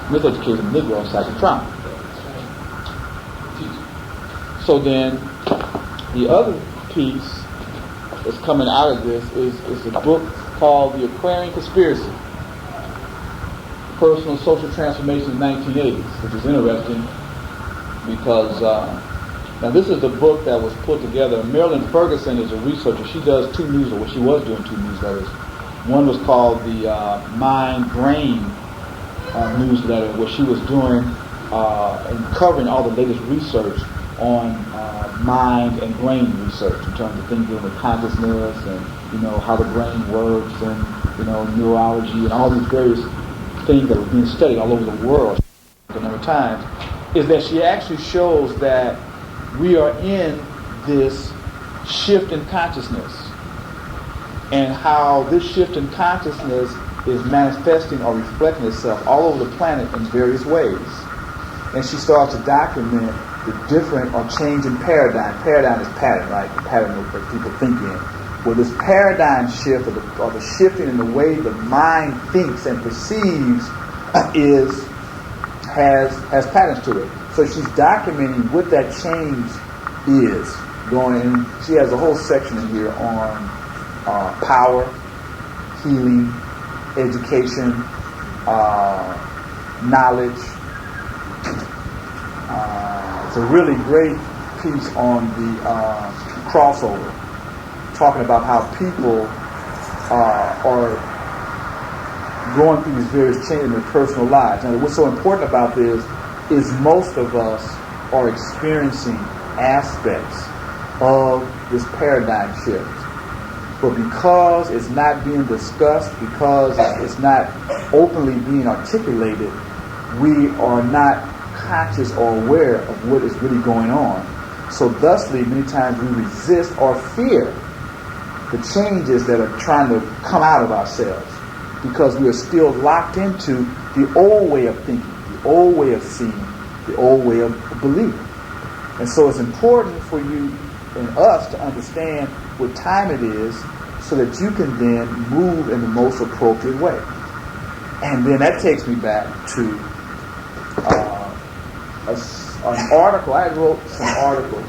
miseducation of the Negro and psychic trauma. So then, the other piece that's coming out of this is a book called The Aquarian Conspiracy, Personal Social Transformation in the 1980s, which is interesting because now this is the book that was put together. Marilyn Ferguson is a researcher. She does two newsletters. Well, she was doing two newsletters. One was called the Mind Brain newsletter, where she was doing and covering all the latest research on mind and brain research in terms of things dealing with consciousness and how the brain works and neurology and all these various things that were being studied all over the world a number of times. Is that she actually shows that we are in this shift in consciousness, and how this shift in consciousness is manifesting or reflecting itself all over the planet in various ways. And she starts to document the different or changing paradigm. Paradigm is pattern, right? The pattern that people think in. Well, this paradigm shift or the shifting in the way the mind thinks and perceives has patterns to it. So she's documenting what that change is going. And she has a whole section in here on power, healing, education, knowledge. It's a really great piece on the crossover, talking about how people are going through these various changes in their personal lives. And what's so important about this is most of us are experiencing aspects of this paradigm shift. But because it's not being discussed, because it's not openly being articulated, we are not conscious or aware of what is really going on. So thusly, many times we resist or fear the changes that are trying to come out of ourselves, because we are still locked into the old way of thinking, the old way of seeing, the old way of believing. And so it's important for you and us to understand what time it is, so that you can then move in the most appropriate way. And then that takes me back to an article. I wrote some articles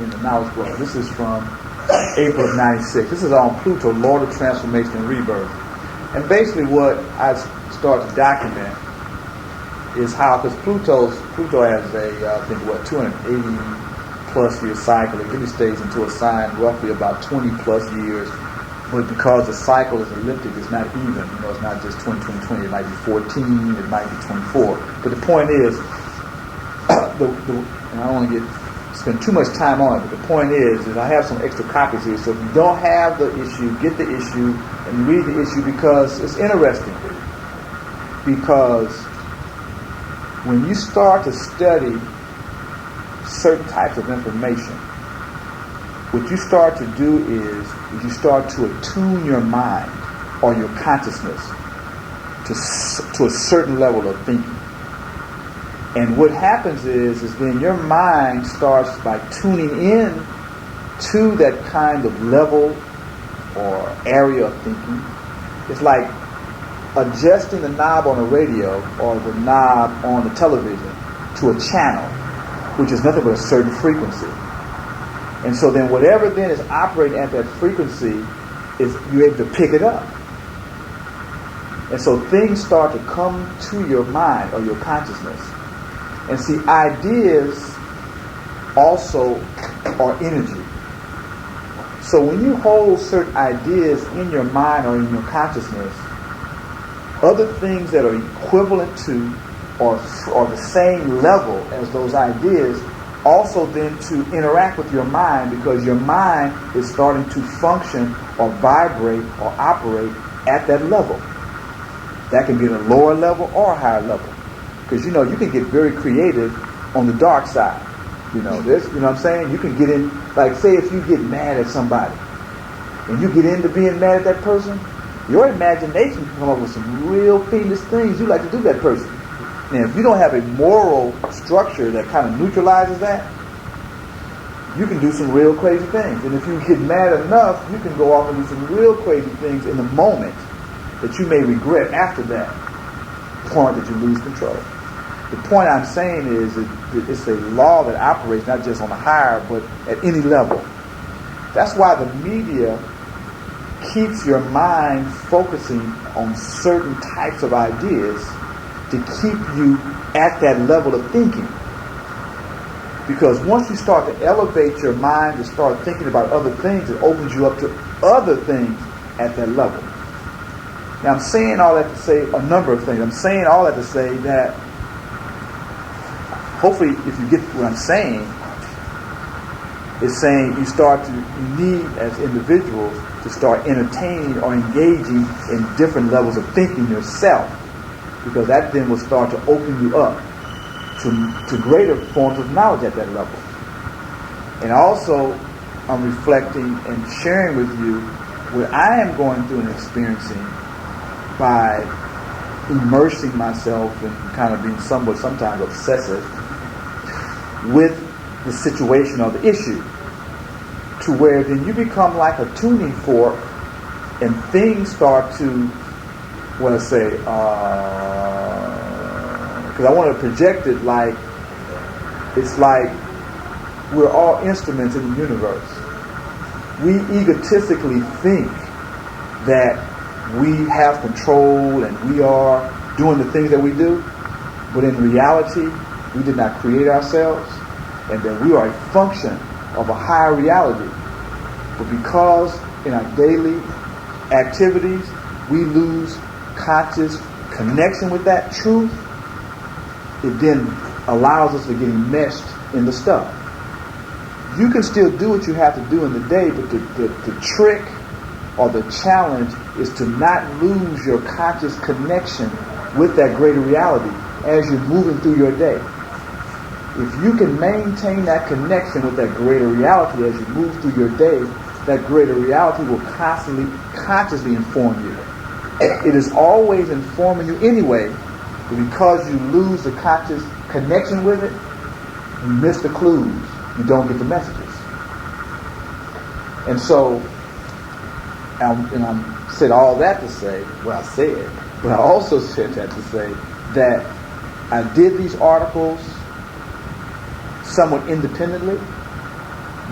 in the Knowledge Blog. This is from April of '96. This is on Pluto, Lord of Transformation and Rebirth. And basically what I start to document is how, because Pluto has a, I think, 280 plus year cycle. It really stays into a sign roughly about 20 plus years. But because the cycle is elliptic, it's not even. It's not just 20, 20, 20. It might be 14, it might be 24. But the point is, and I don't want to spend too much time on it, but the point is I have some extra copies here. So if you don't have the issue, get the issue and read the issue, because it's interesting. Because when you start to study certain types of information, what you start to do is you start to attune your mind or your consciousness to a certain level of thinking. And what happens is then your mind starts by tuning in to that kind of level or area of thinking. It's like adjusting the knob on a radio or the knob on the television to a channel, which is nothing but a certain frequency. And so then whatever then is operating at that frequency, is you're able to pick it up. And so things start to come to your mind or your consciousness. And see, ideas also are energy. So when you hold certain ideas in your mind or in your consciousness, other things that are equivalent to or the same level as those ideas also then to interact with your mind, because your mind is starting to function or vibrate or operate at that level. That can be at a lower level or a higher level. Because, you can get very creative on the dark side. This, what I'm saying? You can get in, like, say if you get mad at somebody, and you get into being mad at that person, your imagination can come up with some real fiendish things you like to do to that person. Now, if you don't have a moral structure that kind of neutralizes that, you can do some real crazy things. And if you get mad enough, you can go off and do some real crazy things in the moment that you may regret after that point that you lose control. The point I'm saying is that it's a law that operates not just on a higher, but at any level. That's why the media keeps your mind focusing on certain types of ideas to keep you at that level of thinking. Because once you start to elevate your mind to start thinking about other things, it opens you up to other things at that level. Now, I'm saying all that to say a number of things. I'm saying all that to say that hopefully, if you get what I'm saying, it's saying you need as individuals to start entertaining or engaging in different levels of thinking yourself, because that then will start to open you up to greater forms of knowledge at that level. And also, I'm reflecting and sharing with you what I am going through and experiencing by immersing myself and kind of being sometimes obsessive with the situation or the issue, to where then you become like a tuning fork and things start to, because I want to project it like it's like we're all instruments in the universe. We egotistically think that we have control and we are doing the things that we do, but in reality, we did not create ourselves, and that we are a function of a higher reality. But because in our daily activities, we lose conscious connection with that truth, it then allows us to get enmeshed in the stuff. You can still do what you have to do in the day, but the trick or the challenge is to not lose your conscious connection with that greater reality as you're moving through your day. If you can maintain that connection with that greater reality as you move through your day, that greater reality will constantly, consciously inform you. It is always informing you anyway, but because you lose the conscious connection with it, you miss the clues. You don't get the messages. And so, and I said all that to say, what I said, but I also said that to say that I did these articles somewhat independently,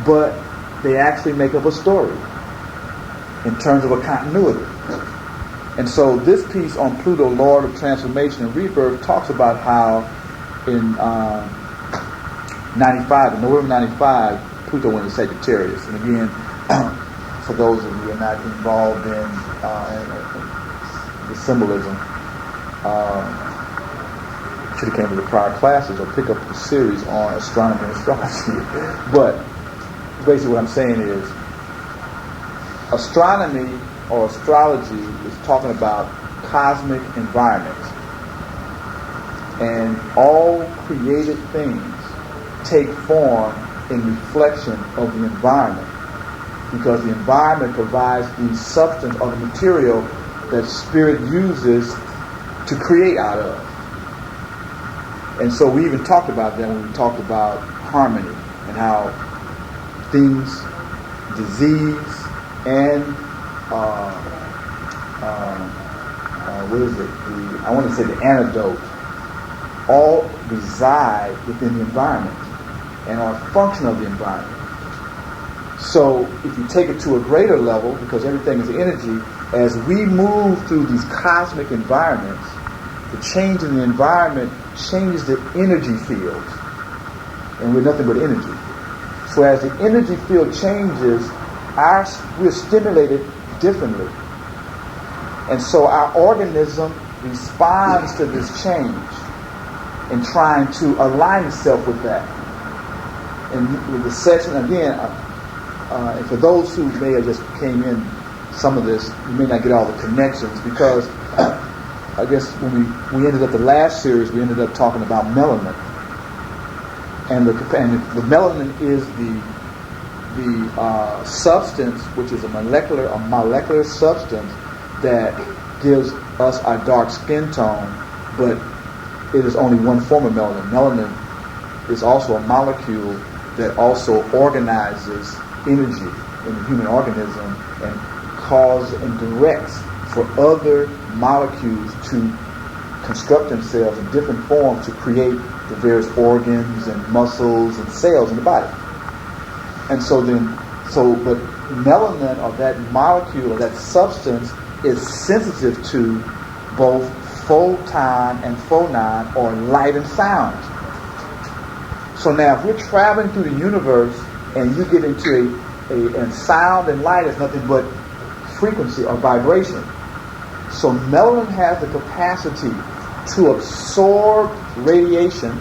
but they actually make up a story in terms of a continuity. And so this piece on Pluto, Lord of Transformation and Rebirth, talks about how in 95, in November 95, Pluto went to Sagittarius. And again, for those of you who are not involved in the symbolism, should have came to the prior classes or pick up the series on astronomy and astrology. But basically what I'm saying is, astronomy or astrology is talking about cosmic environment. And all created things take form in reflection of the environment, because the environment provides the substance or the material that spirit uses to create out of. And so we even talked about that when we talked about harmony and how things, disease, and what is it? I want to say the antidote, all reside within the environment and are a function of the environment. So if you take it to a greater level, because everything is energy, as we move through these cosmic environments, the change in the environment changes the energy field. And we're nothing but energy. So as the energy field changes, we're stimulated differently. And so our organism responds to this change in trying to align itself with that. And with the session, again, and for those who may have just came in some of this, you may not get all the connections, because I guess when we ended up the last series, we ended up talking about melanin. And the melanin is the substance, which is a molecular substance that gives us our dark skin tone, but it is only one form of melanin. Melanin is also a molecule that also organizes energy in the human organism and causes and directs for other molecules to construct themselves in different forms to create the various organs and muscles and cells in the body. And but melanin, or that molecule or that substance, is sensitive to both photon and phonon, or light and sound. So now if we're traveling through the universe and you get into and sound and light is nothing but frequency or vibration. So melanin has the capacity to absorb radiation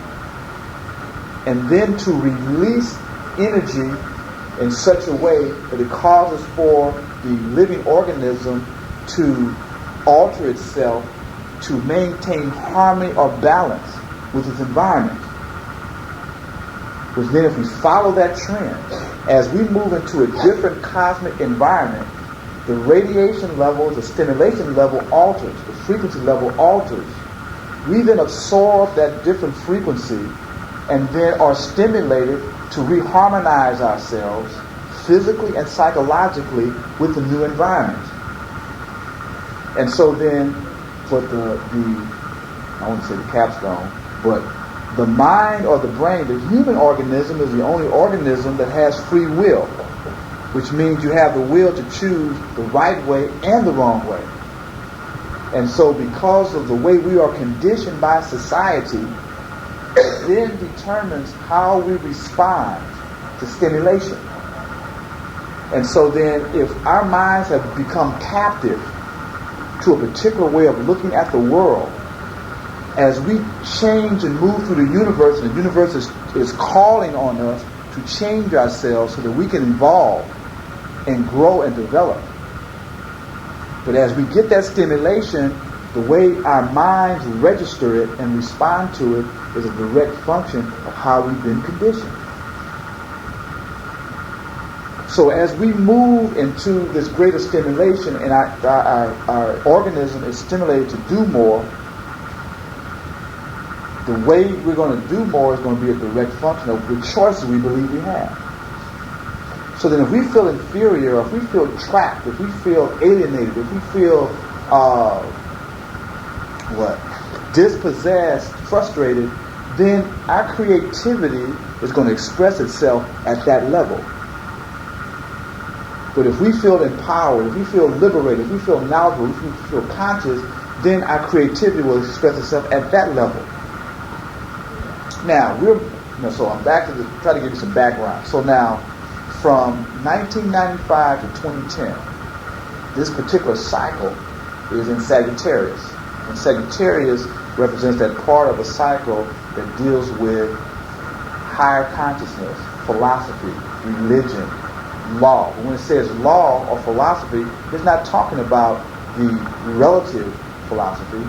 and then to release energy in such a way that it causes for the living organism to alter itself to maintain harmony or balance with its environment. Which then, if we follow that trend, as we move into a different cosmic environment, the radiation levels, the stimulation level alters, the frequency level alters. We then absorb that different frequency and then are stimulated to reharmonize ourselves physically and psychologically with the new environment. And so then, but I won't say the capstone, but the mind or the brain, the human organism is the only organism that has free will, which means you have the will to choose the right way and the wrong way. And so because of the way we are conditioned by society, it then determines how we respond to stimulation. And so then if our minds have become captive to a particular way of looking at the world, as we change and move through the universe, and the universe is calling on us to change ourselves so that we can evolve and grow and develop. But as we get that stimulation, the way our minds register it and respond to it is a direct function of how we've been conditioned. So as we move into this greater stimulation and our organism is stimulated to do more, the way we're going to do more is going to be a direct function of the choices we believe we have. So then if we feel inferior, if we feel trapped, if we feel alienated, if we feel dispossessed, frustrated, then our creativity is going to express itself at that level. But if we feel empowered, if we feel liberated, if we feel knowledgeable, if we feel conscious, then our creativity will express itself at that level. Now, so I'm back to try to give you some background. So now, from 1995 to 2010, this particular cycle is in Sagittarius. And Sagittarius represents that part of a cycle that deals with higher consciousness, philosophy, religion, law. When it says law or philosophy, it's not talking about the relative philosophy,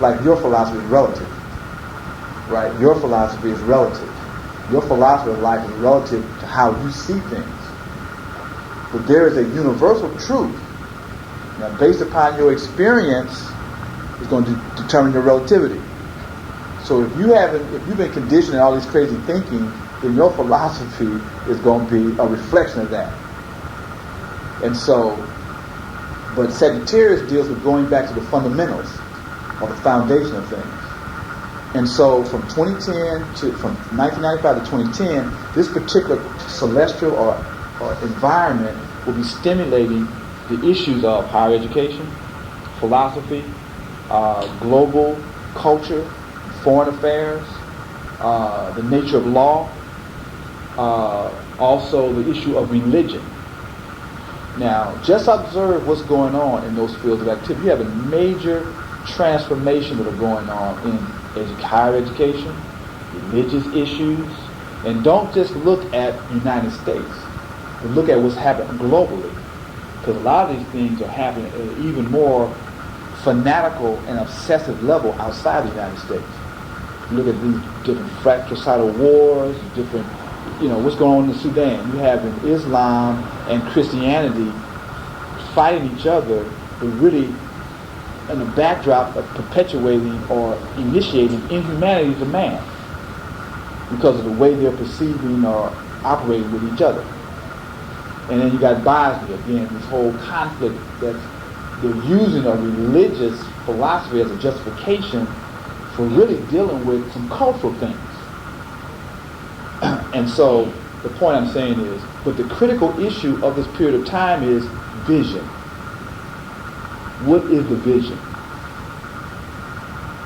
like your philosophy is relative. Right? Your philosophy is relative. Your philosophy of life is relative to how you see things. But there is a universal truth. Now, based upon your experience, is going to determine your relativity. So if you've been conditioned in all this crazy thinking, then your philosophy is going to be a reflection of that. And so, but Sagittarius deals with going back to the fundamentals or the foundation of things. And so from 1995 to 2010, this particular celestial or environment will be stimulating the issues of higher education, philosophy, global culture, foreign affairs, the nature of law, also the issue of religion. Now, just observe what's going on in those fields of activity. You have a major transformation that are going on in higher education, religious issues, And don't just look at the United States, but look at what's happening globally. Because a lot of these things are happening at an even more fanatical and obsessive level outside the United States. You look at these different fratricidal wars, different, what's going on in Sudan. You have in Islam and Christianity fighting each other, but really in the backdrop of perpetuating or initiating inhumanity to man because of the way they're perceiving or operating with each other. And then you got Bosnia, again, this whole conflict that they're using a religious philosophy as a justification for really dealing with some cultural things. And so the point I'm saying is, but the critical issue of this period of time is vision. What is the vision?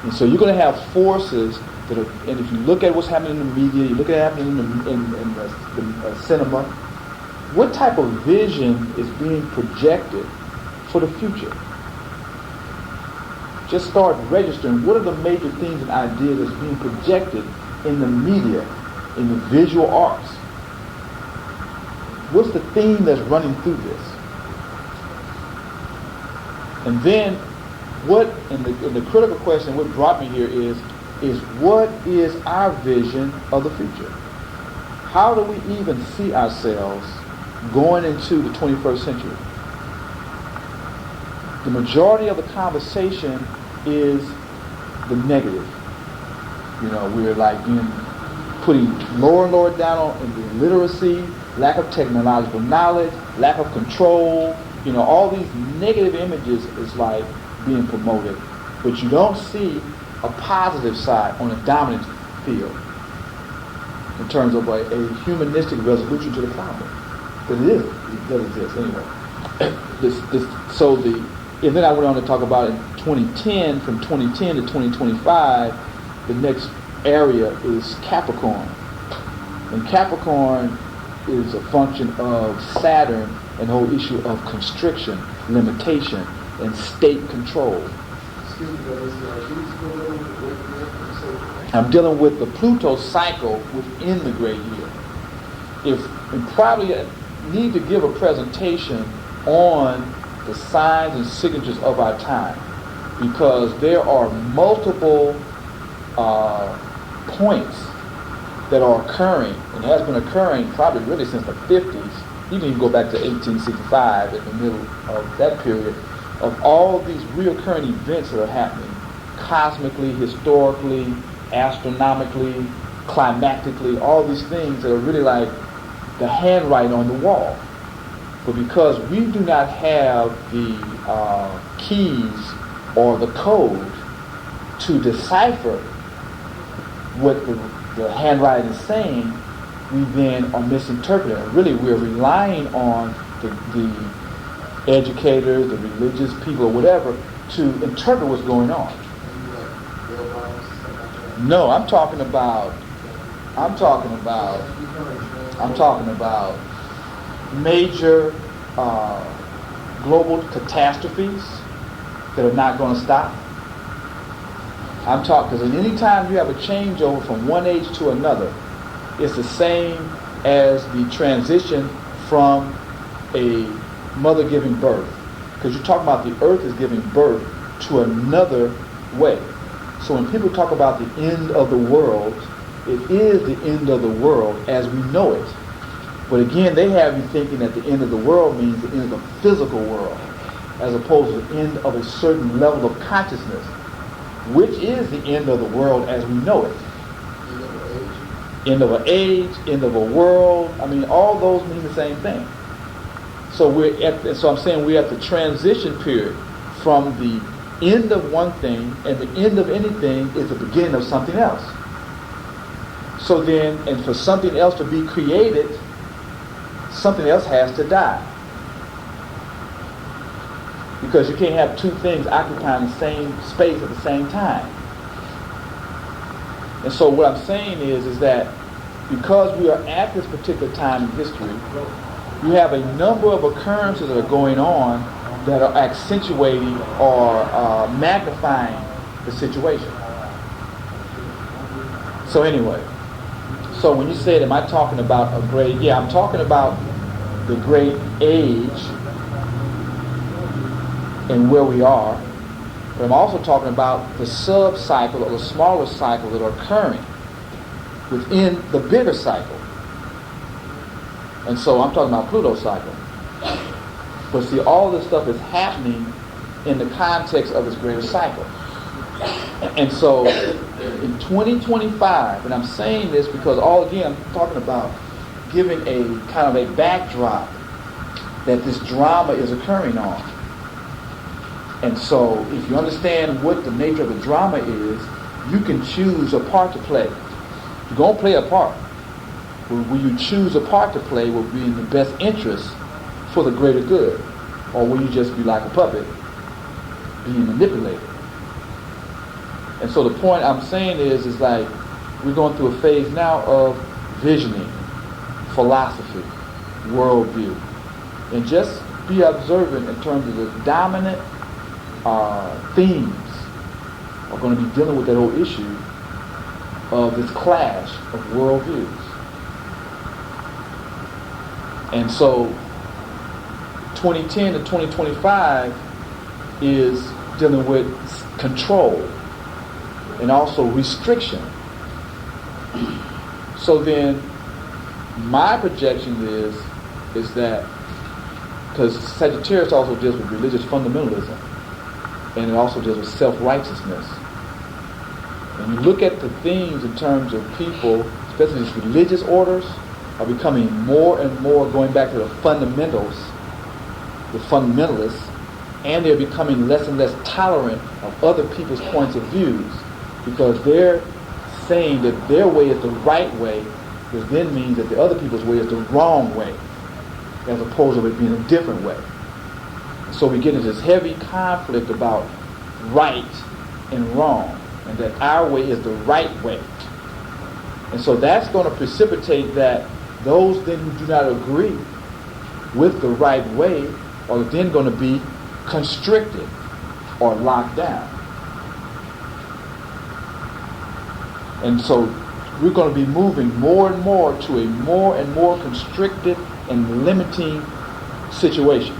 And so you're going to have forces that are, and if you look at what's happening in the media, you look at what's happening in the cinema, what type of vision is being projected for the future? Just start registering what are the major themes and ideas that's being projected in the media, in the visual arts. What's the theme that's running through this? And then and the critical question, what brought me here is what is our vision of the future? How do we even see ourselves going into the 21st century? The majority of the conversation is the negative. We're like putting lower and lower down on the literacy, lack of technological knowledge, lack of control. All these negative images is like being promoted, but you don't see a positive side on a dominant field in terms of a humanistic resolution to the problem. Because it does exist anyway. And then I went on to talk about in 2010, from 2010 to 2025, the next area is Capricorn. And Capricorn is a function of Saturn and the whole issue of constriction, limitation, and state control. Excuse me, I'm dealing with the Pluto cycle within the great year. And probably need to give a presentation on the signs and signatures of our time, because there are multiple points that are occurring, and has been occurring probably really since the 50s. You can even go back to 1865 in the middle of that period, of all these reoccurring events that are happening cosmically, historically, astronomically, climactically, all these things that are really like the handwriting on the wall. But because we do not have the keys or the code to decipher what the handwriting is saying, we then are misinterpreting. Really, we're relying on the educators, the religious people, or whatever, to interpret what's going on. No, I'm talking about major global catastrophes that are not going to stop. I'm talking, because any time you have a changeover from one age to another, it's the same as the transition from a mother giving birth. Because you're talking about the earth is giving birth to another way. So when people talk about the end of the world, it is the end of the world as we know it. But again, they have you thinking that the end of the world means the end of the physical world, as opposed to the end of a certain level of consciousness, which is the end of the world as we know it. End of an age, end of a world. I mean, all those mean the same thing. So I'm saying we're at the transition period from the end of one thing, and the end of anything is the beginning of something else. So then, and for something else to be created, something else has to die. Because you can't have two things occupying the same space at the same time. And so what I'm saying is that because we are at this particular time in history, you have a number of occurrences that are going on that are accentuating or magnifying the situation. So anyway, So when you said, am I talking about a great, yeah, I'm talking about the great age and where we are, but I'm also talking about the sub-cycle or the smaller cycle that are occurring within the bigger cycle. And so I'm talking about Pluto's cycle. But see, all this stuff is happening in the context of this greater cycle. And so in 2025, and I'm saying this because I'm talking about giving a kind of a backdrop that this drama is occurring on. And so if you understand what the nature of the drama is, you can choose a part to play. You're going to play a part. But will you choose a part to play will be in the best interest for the greater good? Or will you just be like a puppet being manipulated? And so the point I'm saying is like we're going through a phase now of visioning, philosophy, worldview. And just be observant in terms of the dominant themes are going to be dealing with that whole issue of this clash of worldviews. And so 2010 to 2025 is dealing with control and also restriction. So then my projection is that because Sagittarius also deals with religious fundamentalism and it also deals with self-righteousness. And you look at the themes in terms of people, especially these religious orders, are becoming more and more going back to the fundamentals, the fundamentalists, and they're becoming less and less tolerant of other people's points of views because they're saying that their way is the right way, which then means that the other people's way is the wrong way, as opposed to it being a different way. So we get into this heavy conflict about right and wrong, and that our way is the right way. And so that's going to precipitate that those then who do not agree with the right way are then going to be constricted or locked down. And so we're going to be moving more and more to a more and more constricted and limiting situation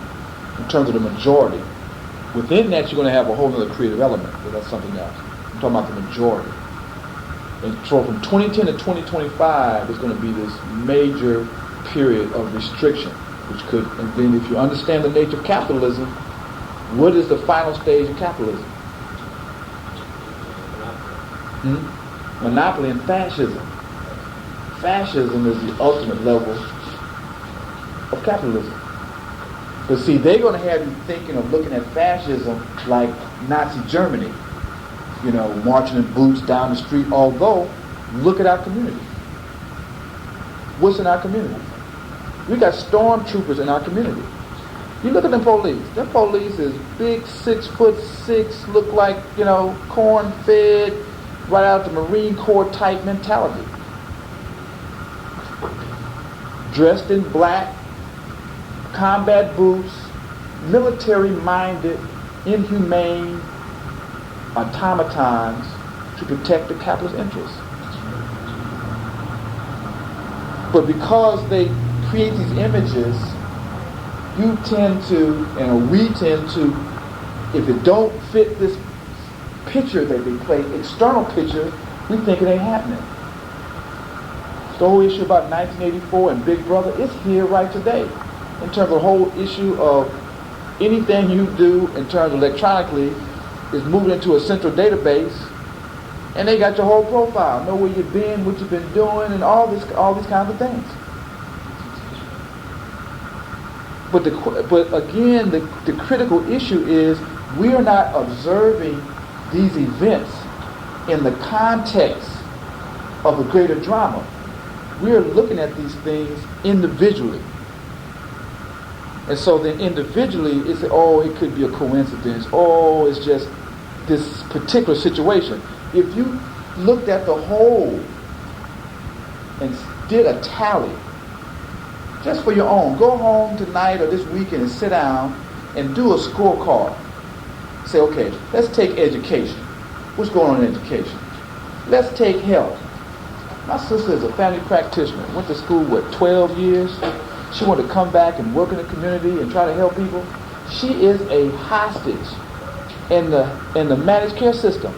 in terms of the majority. Within that, you're going to have a whole other creative element, but that's something else. I'm talking about the majority. And so from 2010 to 2025 is going to be this major period of restriction, which could, and then if you understand the nature of capitalism, what is the final stage of capitalism? Monopoly and fascism. Fascism is the ultimate level of capitalism. But see, they're going to have you thinking of looking at fascism like Nazi Germany, you know, marching in boots down the street, although, look at our community. What's in our community? We got stormtroopers in our community. You look at them police. Them police is big, 6'6", look like, you know, corn-fed, right out of the Marine Corps type mentality. Dressed in black, combat boots, military-minded, inhumane automatons to protect the capitalist interests. But because they create these images, you tend to, and we tend to, if it don't fit this picture that they play, external picture, we think it ain't happening. The whole issue about 1984 and Big Brother is here right today. In terms of the whole issue of anything you do in terms of electronically is moving into a central database, and they got your whole profile, know where you've been, what you've been doing, and all these kinds of things. But again, the critical issue is we are not observing these events in the context of a greater drama. We are looking at these things individually. And so then individually, it's, oh, it could be a coincidence. Oh, it's just this particular situation. If you looked at the whole and did a tally, just for your own, go home tonight or this weekend and sit down and do a scorecard. Say, okay, let's take education. What's going on in education? Let's take health. My sister is a family practitioner. Went to school, 12 years? She wanted to come back and work in the community and try to help people. She is a hostage in the managed care system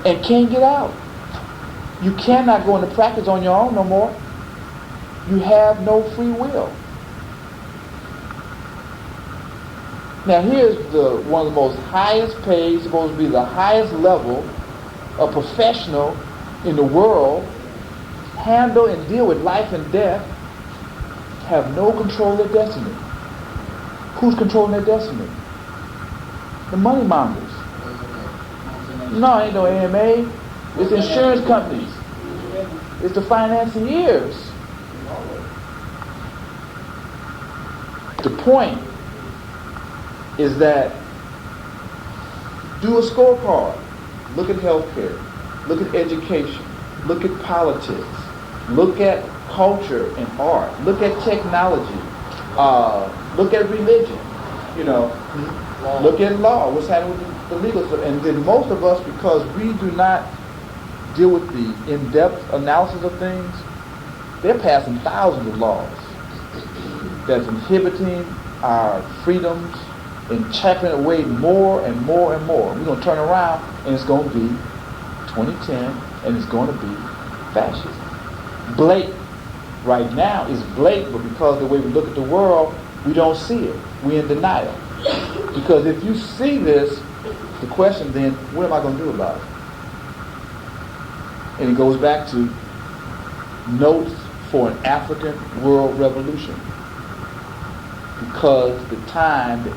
and can't get out. You cannot go into practice on your own no more. You have no free will. Now here's one of the most highest paid, supposed to be the highest level of professional in the world, handle and deal with life and death, have no control of their destiny. Who's controlling their destiny? The money mongers. No, ain't no AMA. It's insurance companies. It's the financiers. The point is that do a scorecard. Look at healthcare. Look at education. Look at politics. Look at culture and art. Look at technology. Look at religion. Look at law. What's happening with the legal stuff. And then most of us, because we do not deal with the in-depth analysis of things, they're passing thousands of laws that's inhibiting our freedoms and chipping away more and more and more. We're going to turn around and it's going to be 2010 and it's going to be fascism. Blatant. Right now it's blatant, but because the way we look at the world, we don't see it. We're in denial. Because if you see this, the question then, what am I going to do about it? And it goes back to notes for an African world revolution. Because the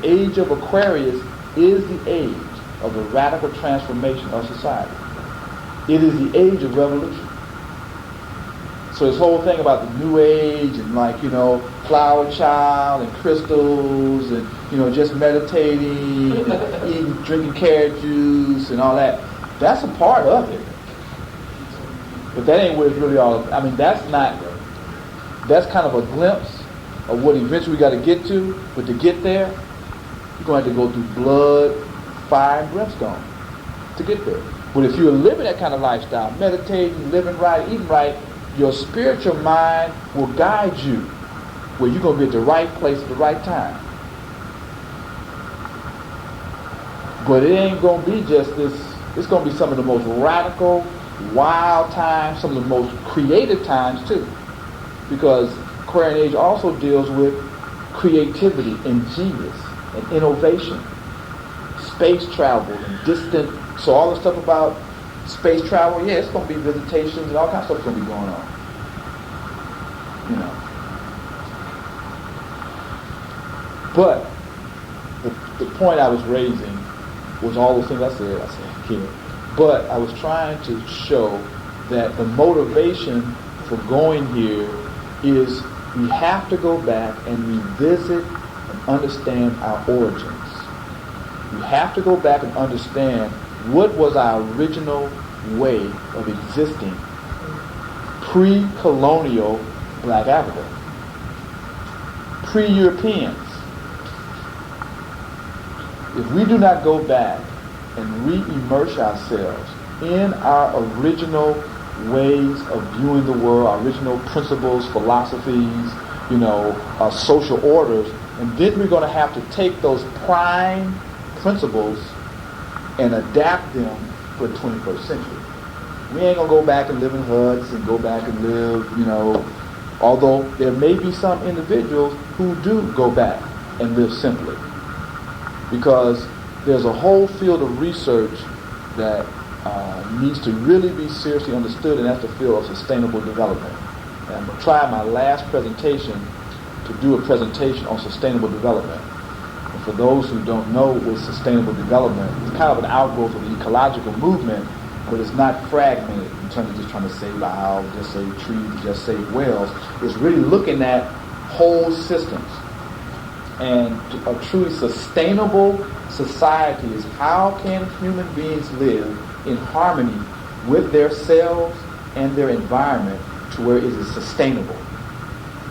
age of Aquarius is the age of the radical transformation of society. It is the age of revolution. So this whole thing about the new age and flower child and crystals and, just meditating, eating, drinking carrot juice and all that, that's a part of it. But that ain't what it's really all about. I mean, that's kind of a glimpse of what eventually we got to get to. But to get there, you're going to have to go through blood, fire, and brimstone to get there. But if you're living that kind of lifestyle, meditating, living right, eating right, your spiritual mind will guide you where you're going to be at the right place at the right time. But it ain't going to be just this. It's going to be some of the most radical, wild times, some of the most creative times too. Because Aquarian Age also deals with creativity and genius and innovation, space travel and distant. So all the stuff about space travel, yeah, it's going to be visitations and all kinds of stuff going to be going on. But the point I was raising was all those things I said, here. But I was trying to show that the motivation for going here is we have to go back and revisit and understand our origins. We have to go back and understand what was our original way of existing pre-colonial Black Africa, pre-Europeans. If we do not go back and re-immerse ourselves in our original ways of viewing the world, our original principles, philosophies, our social orders, and then we're going to have to take those prime principles and adapt them for the 21st century. We ain't going to go back and live in huts and go back and live, although there may be some individuals who do go back and live simply. Because there's a whole field of research that needs to really be seriously understood, and that's the field of sustainable development. And I'm going to try my last presentation to do a presentation on sustainable development. And for those who don't know what sustainable development, it's kind of an outgrowth of the ecological movement, but it's not fragmented in terms of just trying to save owls, just save trees, just save whales. It's really looking at whole systems. And a truly sustainable society is how can human beings live in harmony with their selves and their environment to where it is sustainable.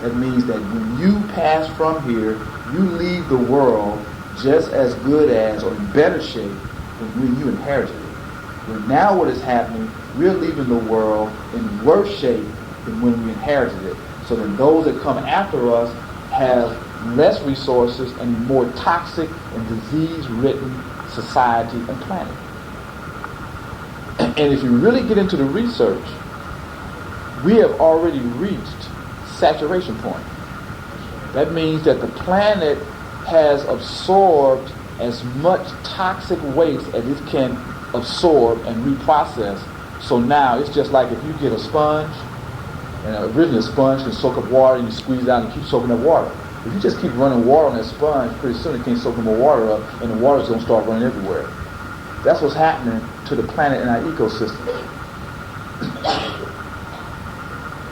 That means that when you pass from here, you leave the world just as good as or in better shape than when you inherited it. But now what is happening, we're leaving the world in worse shape than when we inherited it. So that those that come after us have less resources and a more toxic and disease-ridden society and planet. And if you really get into the research, we have already reached saturation point. That means that the planet has absorbed as much toxic waste as it can absorb and reprocess. So now it's just like if you get a sponge, and originally a sponge can soak up water and you squeeze it out and keep soaking up water. If you just keep running water on that sponge, pretty soon it can't soak no more water up and the water's going to start running everywhere. That's what's happening to the planet and our ecosystem.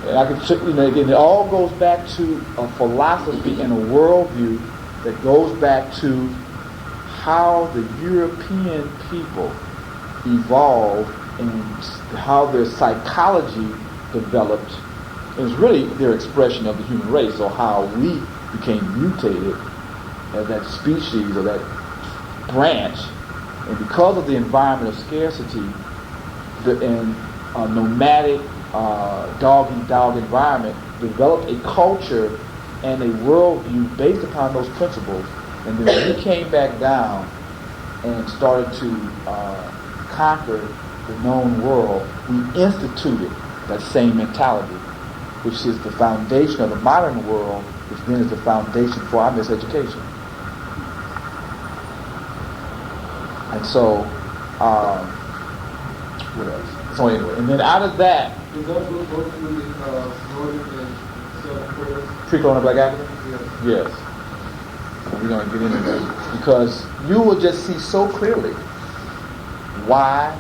And I can, again, it all goes back to a philosophy and a worldview that goes back to how the European people evolved and how their psychology developed. It was really their expression of the human race, or how we became mutated as that species or that branch. And because of the environment of scarcity and nomadic dog-eat-dog environment, developed a culture and a worldview based upon those principles. And then when we came back down and started to conquer the known world, we instituted that same mentality, which is the foundation of the modern world, which then is the foundation for our miseducation. And so, what else? So anyway, and then out of that, Does that book go through the Northern and Southern pre-colonial Black Africa? Yes. Yes. So we're going to get into that. Because you will just see so clearly why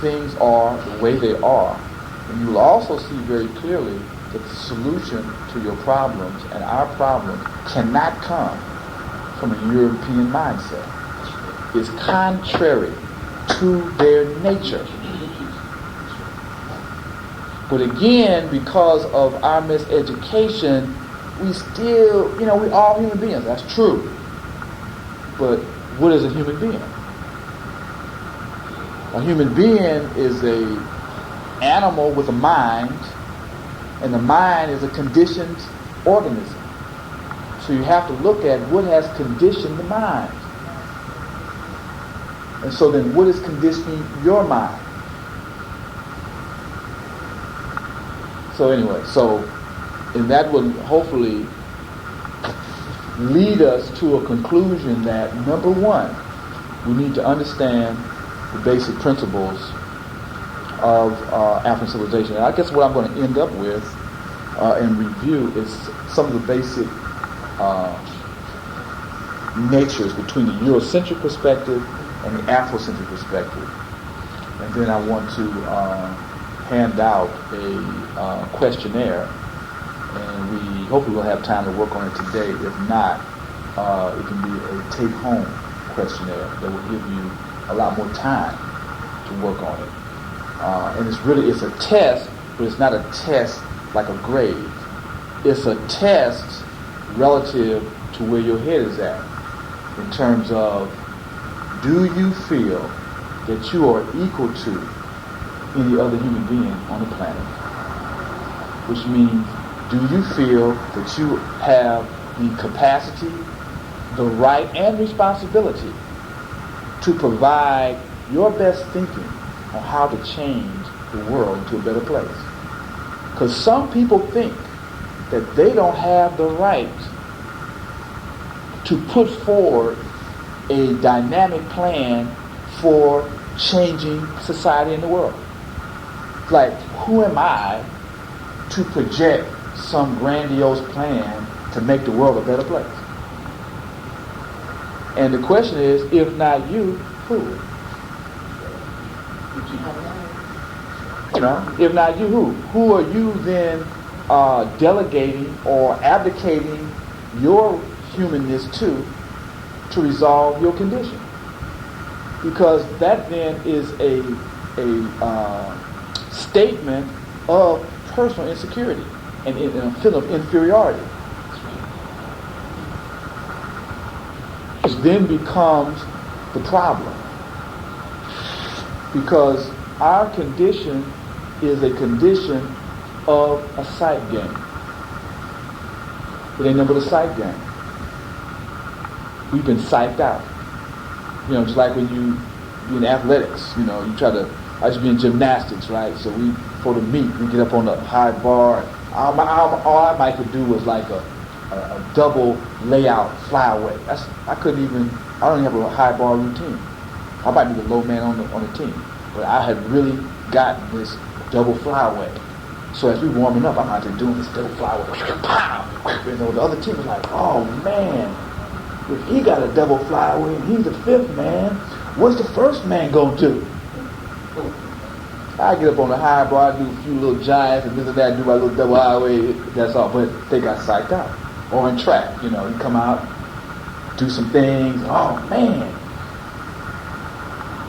things are the way they are. And you will also see very clearly that the solution to your problems and our problems cannot come from a European mindset. It's contrary to their nature. But again, because of our miseducation, we still, we're all human beings. That's true. But what is a human being? A human being is an animal with a mind, and the mind is a conditioned organism. So you have to look at what has conditioned the mind. And so then what is conditioning your mind? So anyway, and that will hopefully lead us to a conclusion that, number one, we need to understand the basic principles of African civilization. And I guess what I'm going to end up with and review is some of the basic natures between the Eurocentric perspective and the Afrocentric perspective. And then I want to hand out a questionnaire, and we hopefully will have time to work on it today. If not, it can be a take-home questionnaire that will give you a lot more time to work on it. And it's a test, but it's not a test like a grade. It's a test relative to where your head is at, in terms of, do you feel that you are equal to any other human being on the planet? Which means, do you feel that you have the capacity, the right, and responsibility to provide your best thinking on how to change the world into a better place? Because some people think that they don't have the right to put forward a dynamic plan for changing society in the world. Like, who am I to project some grandiose plan to make the world a better place? And the question is, if not you, who? If not you, who? Who are you then delegating or abdicating your humanness to resolve your condition? Because that then is a statement of personal insecurity and a feeling of inferiority, which then becomes the problem. Because our condition is a condition of a sight game. It ain't nothing but a sight game. We've been psyched out. You know, just like when you in athletics, you know, you try to, I used to be in gymnastics, right? So we, for the meet, we get up on the high bar. All I might could do was like a double layout flyaway. I don't even have a high bar routine. I might be the low man on the team. But I had really gotten this double flyaway. So as we warming up, I'm out there doing this double flyaway. You know, the other team was like, oh man, if he got a double flyaway and he's the fifth man, what's the first man gonna do? I get up on the high bar, I do a few little giants and this and that, do my little double highway, that's all. But they got psyched out. Or in track, you know, you come out, do some things, oh man.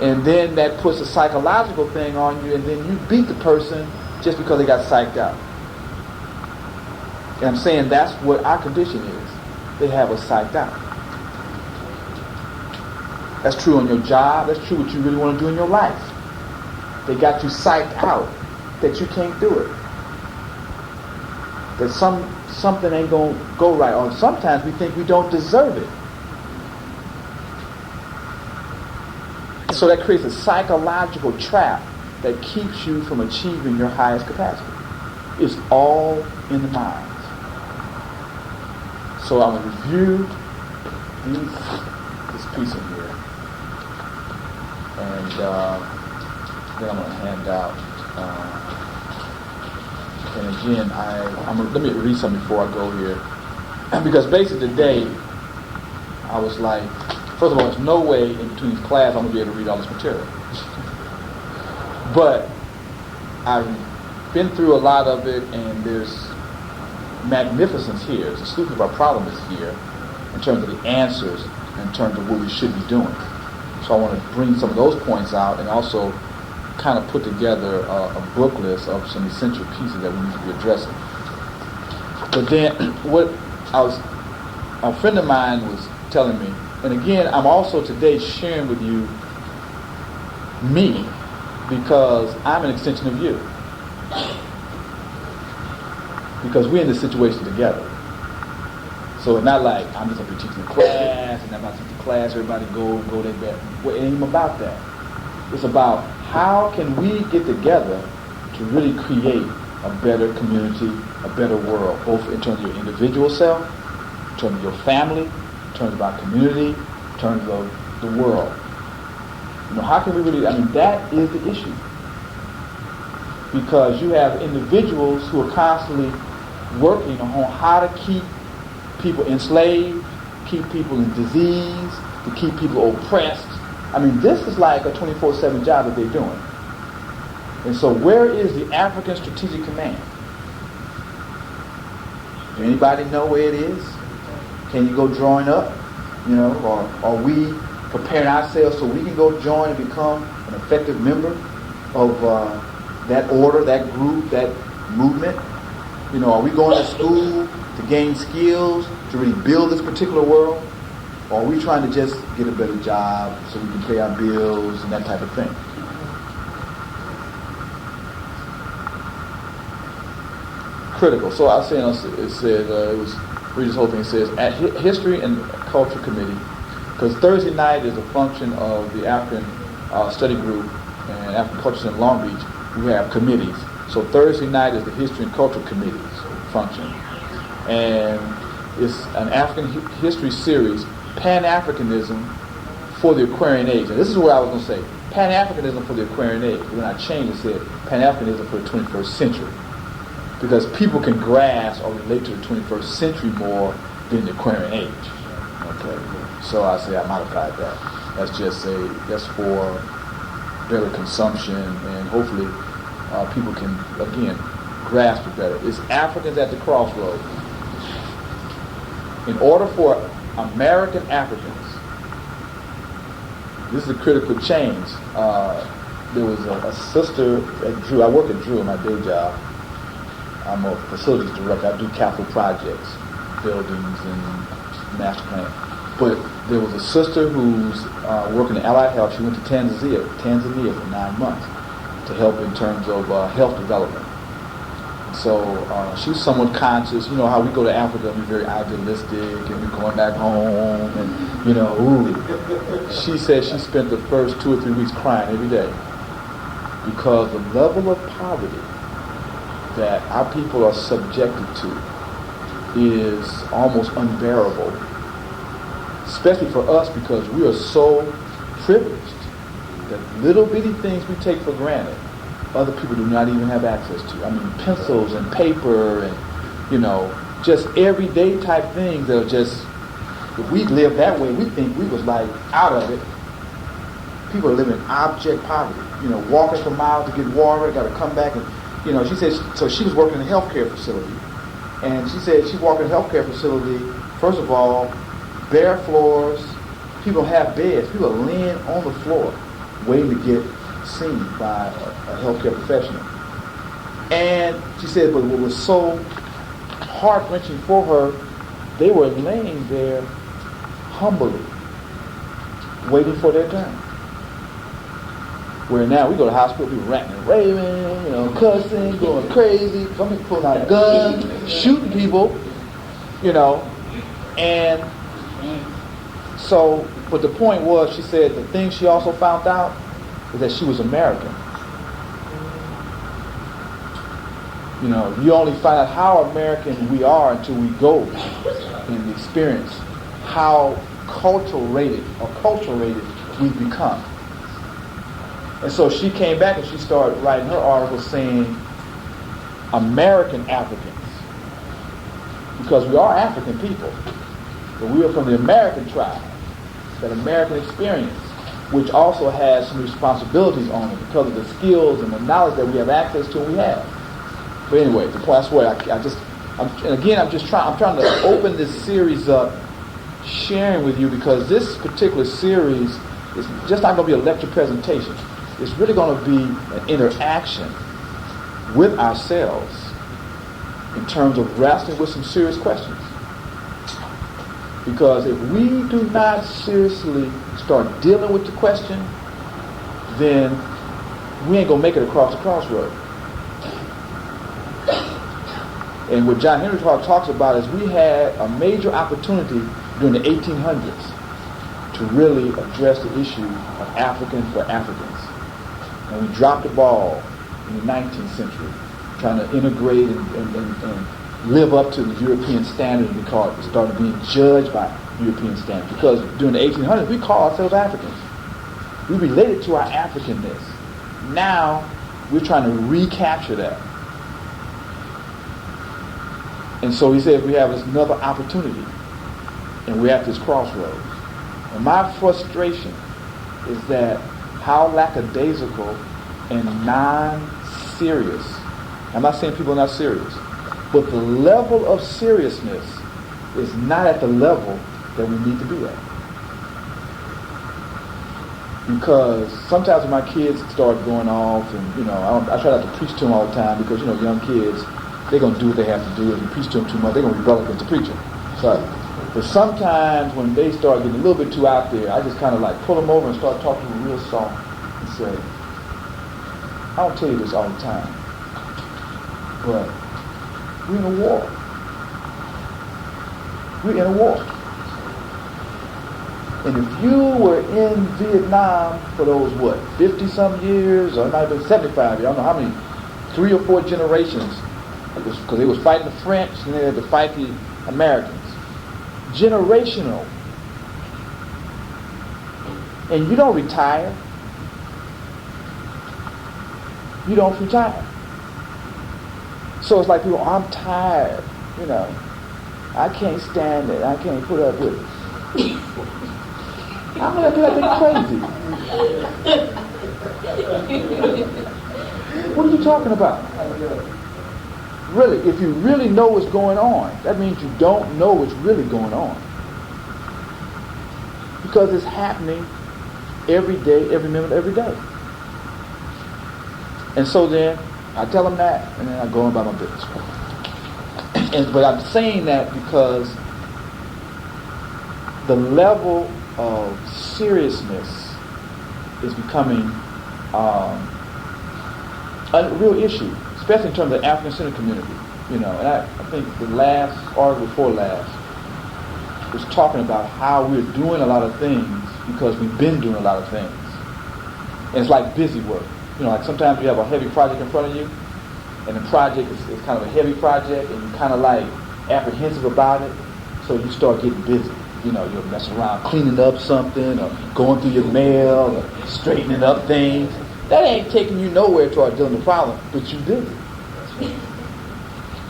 And then that puts a psychological thing on you, and then you beat the person just because they got psyched out. And I'm saying that's what our condition is. They have us psyched out. That's true on your job. That's true what you really want to do in your life. They got you psyched out that you can't do it. That something ain't going to go right. Or sometimes we think we don't deserve it. So that creates a psychological trap that keeps you from achieving your highest capacity. It's all in the mind. So I'm going to review this piece in here. And then I'm going to hand out. And again, let me read something before I go here. Because basically today, I was like, first of all, there's no way in between class I'm going to be able to read all this material. But I've been through a lot of it, and there's magnificence here. The solution of our problem is here in terms of the answers, in terms of what we should be doing. So I want to bring some of those points out and also kind of put together a book list of some essential pieces that we need to be addressing. But then a friend of mine was telling me, and again, I'm also today sharing with you me, because I'm an extension of you. Because we're in this situation together. So it's not like I'm just up here teaching the class, and I'm not teaching the class, everybody go to bed. Well, it ain't even about that. It's about how can we get together to really create a better community, a better world, both in terms of your individual self, in terms of your family, in terms of our community, in terms of the world. You know, how can we really, that is the issue. Because you have individuals who are constantly working on how to keep people enslaved, keep people in disease, to keep people oppressed. This is like a 24/7 job that they're doing. And so where is the African Strategic Command? Does anybody know where it is? Can you go join up? You know, or are we preparing ourselves so we can go join and become an effective member of that order, that group, that movement? You know, are we going to school to gain skills to really build this particular world? Or are we trying to just get a better job so we can pay our bills and that type of thing? Critical. So I was saying, it said, read this whole thing. It says, at History and Culture Committee, because Thursday night is a function of the African Study Group and African Culture Center in Long Beach. We have committees. So Thursday night is the History and Culture Committee's function. And it's an African history series, Pan-Africanism for the Aquarian Age. And this is what I was going to say. Pan-Africanism for the Aquarian Age. When I changed, it said Pan-Africanism for the 21st century. Because people can grasp or relate to the 21st century more than the Aquarian Age. Okay. So I say I modified that. That's for better consumption, and hopefully people can, again, grasp it better. It's Africans at the crossroads. In order for American Africans, this is a critical change. There was a sister at Drew. I work at Drew in my day job. I'm a facilities director. I do capital projects, buildings and master plan. But there was a sister whose working in Allied Health. She went to Tanzania for 9 months to help in terms of health development. So she's somewhat conscious. You know how we go to Africa and we're very idealistic and we're going back home and, you know, ooh. She said she spent the first 2 or 3 weeks crying every day because the level of poverty that our people are subjected to is almost unbearable, especially for us because we are so privileged that little bitty things we take for granted other people do not even have access to. I mean, pencils and paper and, you know, just everyday type things that are just, if we live that way, we think we was like out of it. People are living in abject poverty, you know, walking for miles to get water, got to come back and, you know, she said, so she was working in a healthcare facility. And she said she walked in a healthcare facility, first of all, bare floors, people have beds, people are laying on the floor waiting to get seen by a healthcare professional. And she said, but what was so heart-wrenching for her, they were laying there humbly, waiting for their turn. Where now we go to the hospital, people ranting and raving, you know, cussing, going crazy, some people pulling out guns, shooting people, you know. And so, but the point was, she said the thing she also found out is that she was American. You know, you only find out how American we are until we go and experience how culturated we've become. And so she came back and she started writing her article saying American Africans. Because we are African people. But we are from the American tribe. That American experience, which also has some responsibilities on it because of the skills and the knowledge that we have access to and we have. But anyway, the point, that's where I'm trying to open this series up, sharing with you, because this particular series is just not going to be a lecture presentation. It's really going to be an interaction with ourselves in terms of wrestling with some serious questions. Because if we do not seriously start dealing with the question, then we ain't going to make it across the crossroad. And what John Henry talks about is we had a major opportunity during the 1800s to really address the issue of African for Africans. And we dropped the ball in the 19th century, trying to integrate and live up to the European standard, and we started being judged by European standards. Because during the 1800s, we called ourselves Africans. We related to our Africanness. Now, we're trying to recapture that. And so he said we have another opportunity, and we're at this crossroads. And my frustration is that how lackadaisical and non-serious, I'm not saying people are not serious, but the level of seriousness is not at the level that we need to be at. Because sometimes when my kids start going off, and you know, I try not to preach to them all the time, because you know, young kids, they're going to do what they have to do. If you preach to them too much, they're going to rebel against the preacher. But sometimes when they start getting a little bit too out there, I just kind of like pull them over and start talking to them real soft and say, I don't tell you this all the time, but we're in a war. We're in a war. And if you were in Vietnam for those, 50-some years, or it might have been 75 years, I don't know how many, 3 or 4 generations, because they was fighting the French and they had to fight the Americans. Generational. And you don't retire. You don't retire. So it's like people, I'm tired, you know. I can't stand it. I can't put up with it. I'm going to do that crazy. What are you talking about? Really, if you really know what's going on, that means you don't know what's really going on. Because it's happening every day, every minute, every day. And so then, I tell them that, and then I go on about my business. But I'm saying that because the level of seriousness is becoming a real issue, especially in terms of the African-centered community. And I think the last article before last was talking about how we're doing a lot of things because we've been doing a lot of things. And it's like busy work. Like sometimes you have a heavy project in front of you, and the project is kind of a heavy project, and you're kind of like apprehensive about it, so you start getting busy. You're messing around cleaning up something, or going through your mail, or straightening up things. That ain't taking you nowhere toward dealing with the problem, but you're busy.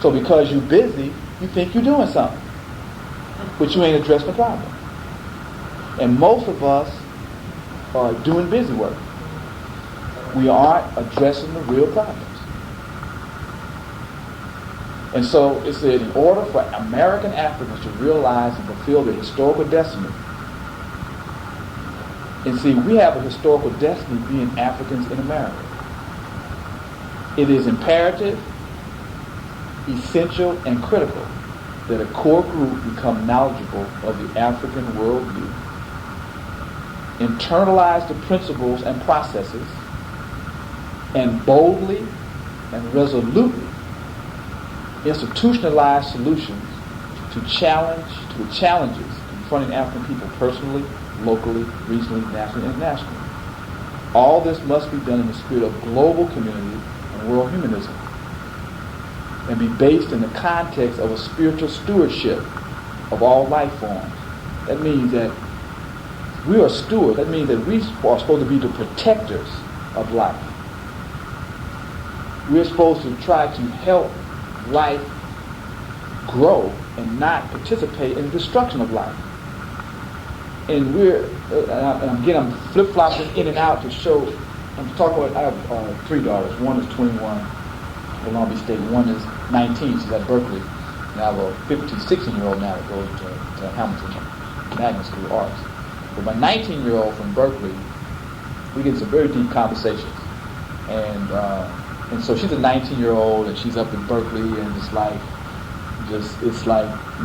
So because you're busy, you think you're doing something, but you ain't addressing the problem. And most of us are doing busy work. We aren't addressing the real problems. And so it said, in order for American Africans to realize and fulfill their historical destiny, and see, we have a historical destiny being Africans in America. It is imperative, essential, and critical that a core group become knowledgeable of the African worldview, internalize the principles and processes, and boldly and resolutely institutionalize solutions to the challenges confronting African people personally, locally, regionally, nationally, and internationally. All this must be done in the spirit of global community and world humanism, and be based in the context of a spiritual stewardship of all life forms. That means that we are stewards. That means that we are supposed to be the protectors of life. We're supposed to try to help life grow and not participate in the destruction of life. And I'm flip-flopping in and out to show. I'm talking about. I have 3 daughters. One is 21 in Long Beach State. One is 19. She's at Berkeley. And I have a 16-year-old now that goes to Hamilton Magnet School of Arts. But my 19-year-old from Berkeley, we get some very deep conversations. And so she's a 19-year-old, and she's up in Berkeley, and it's like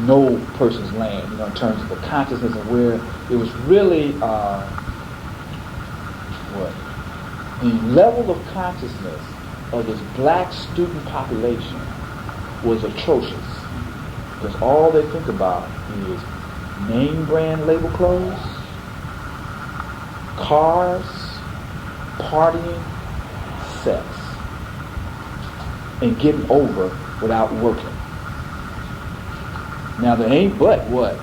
no person's land, in terms of the consciousness of where it was really the level of consciousness of this black student population was atrocious, because all they think about is name brand label clothes, cars, partying, sex, and getting over without working. Now there ain't but what?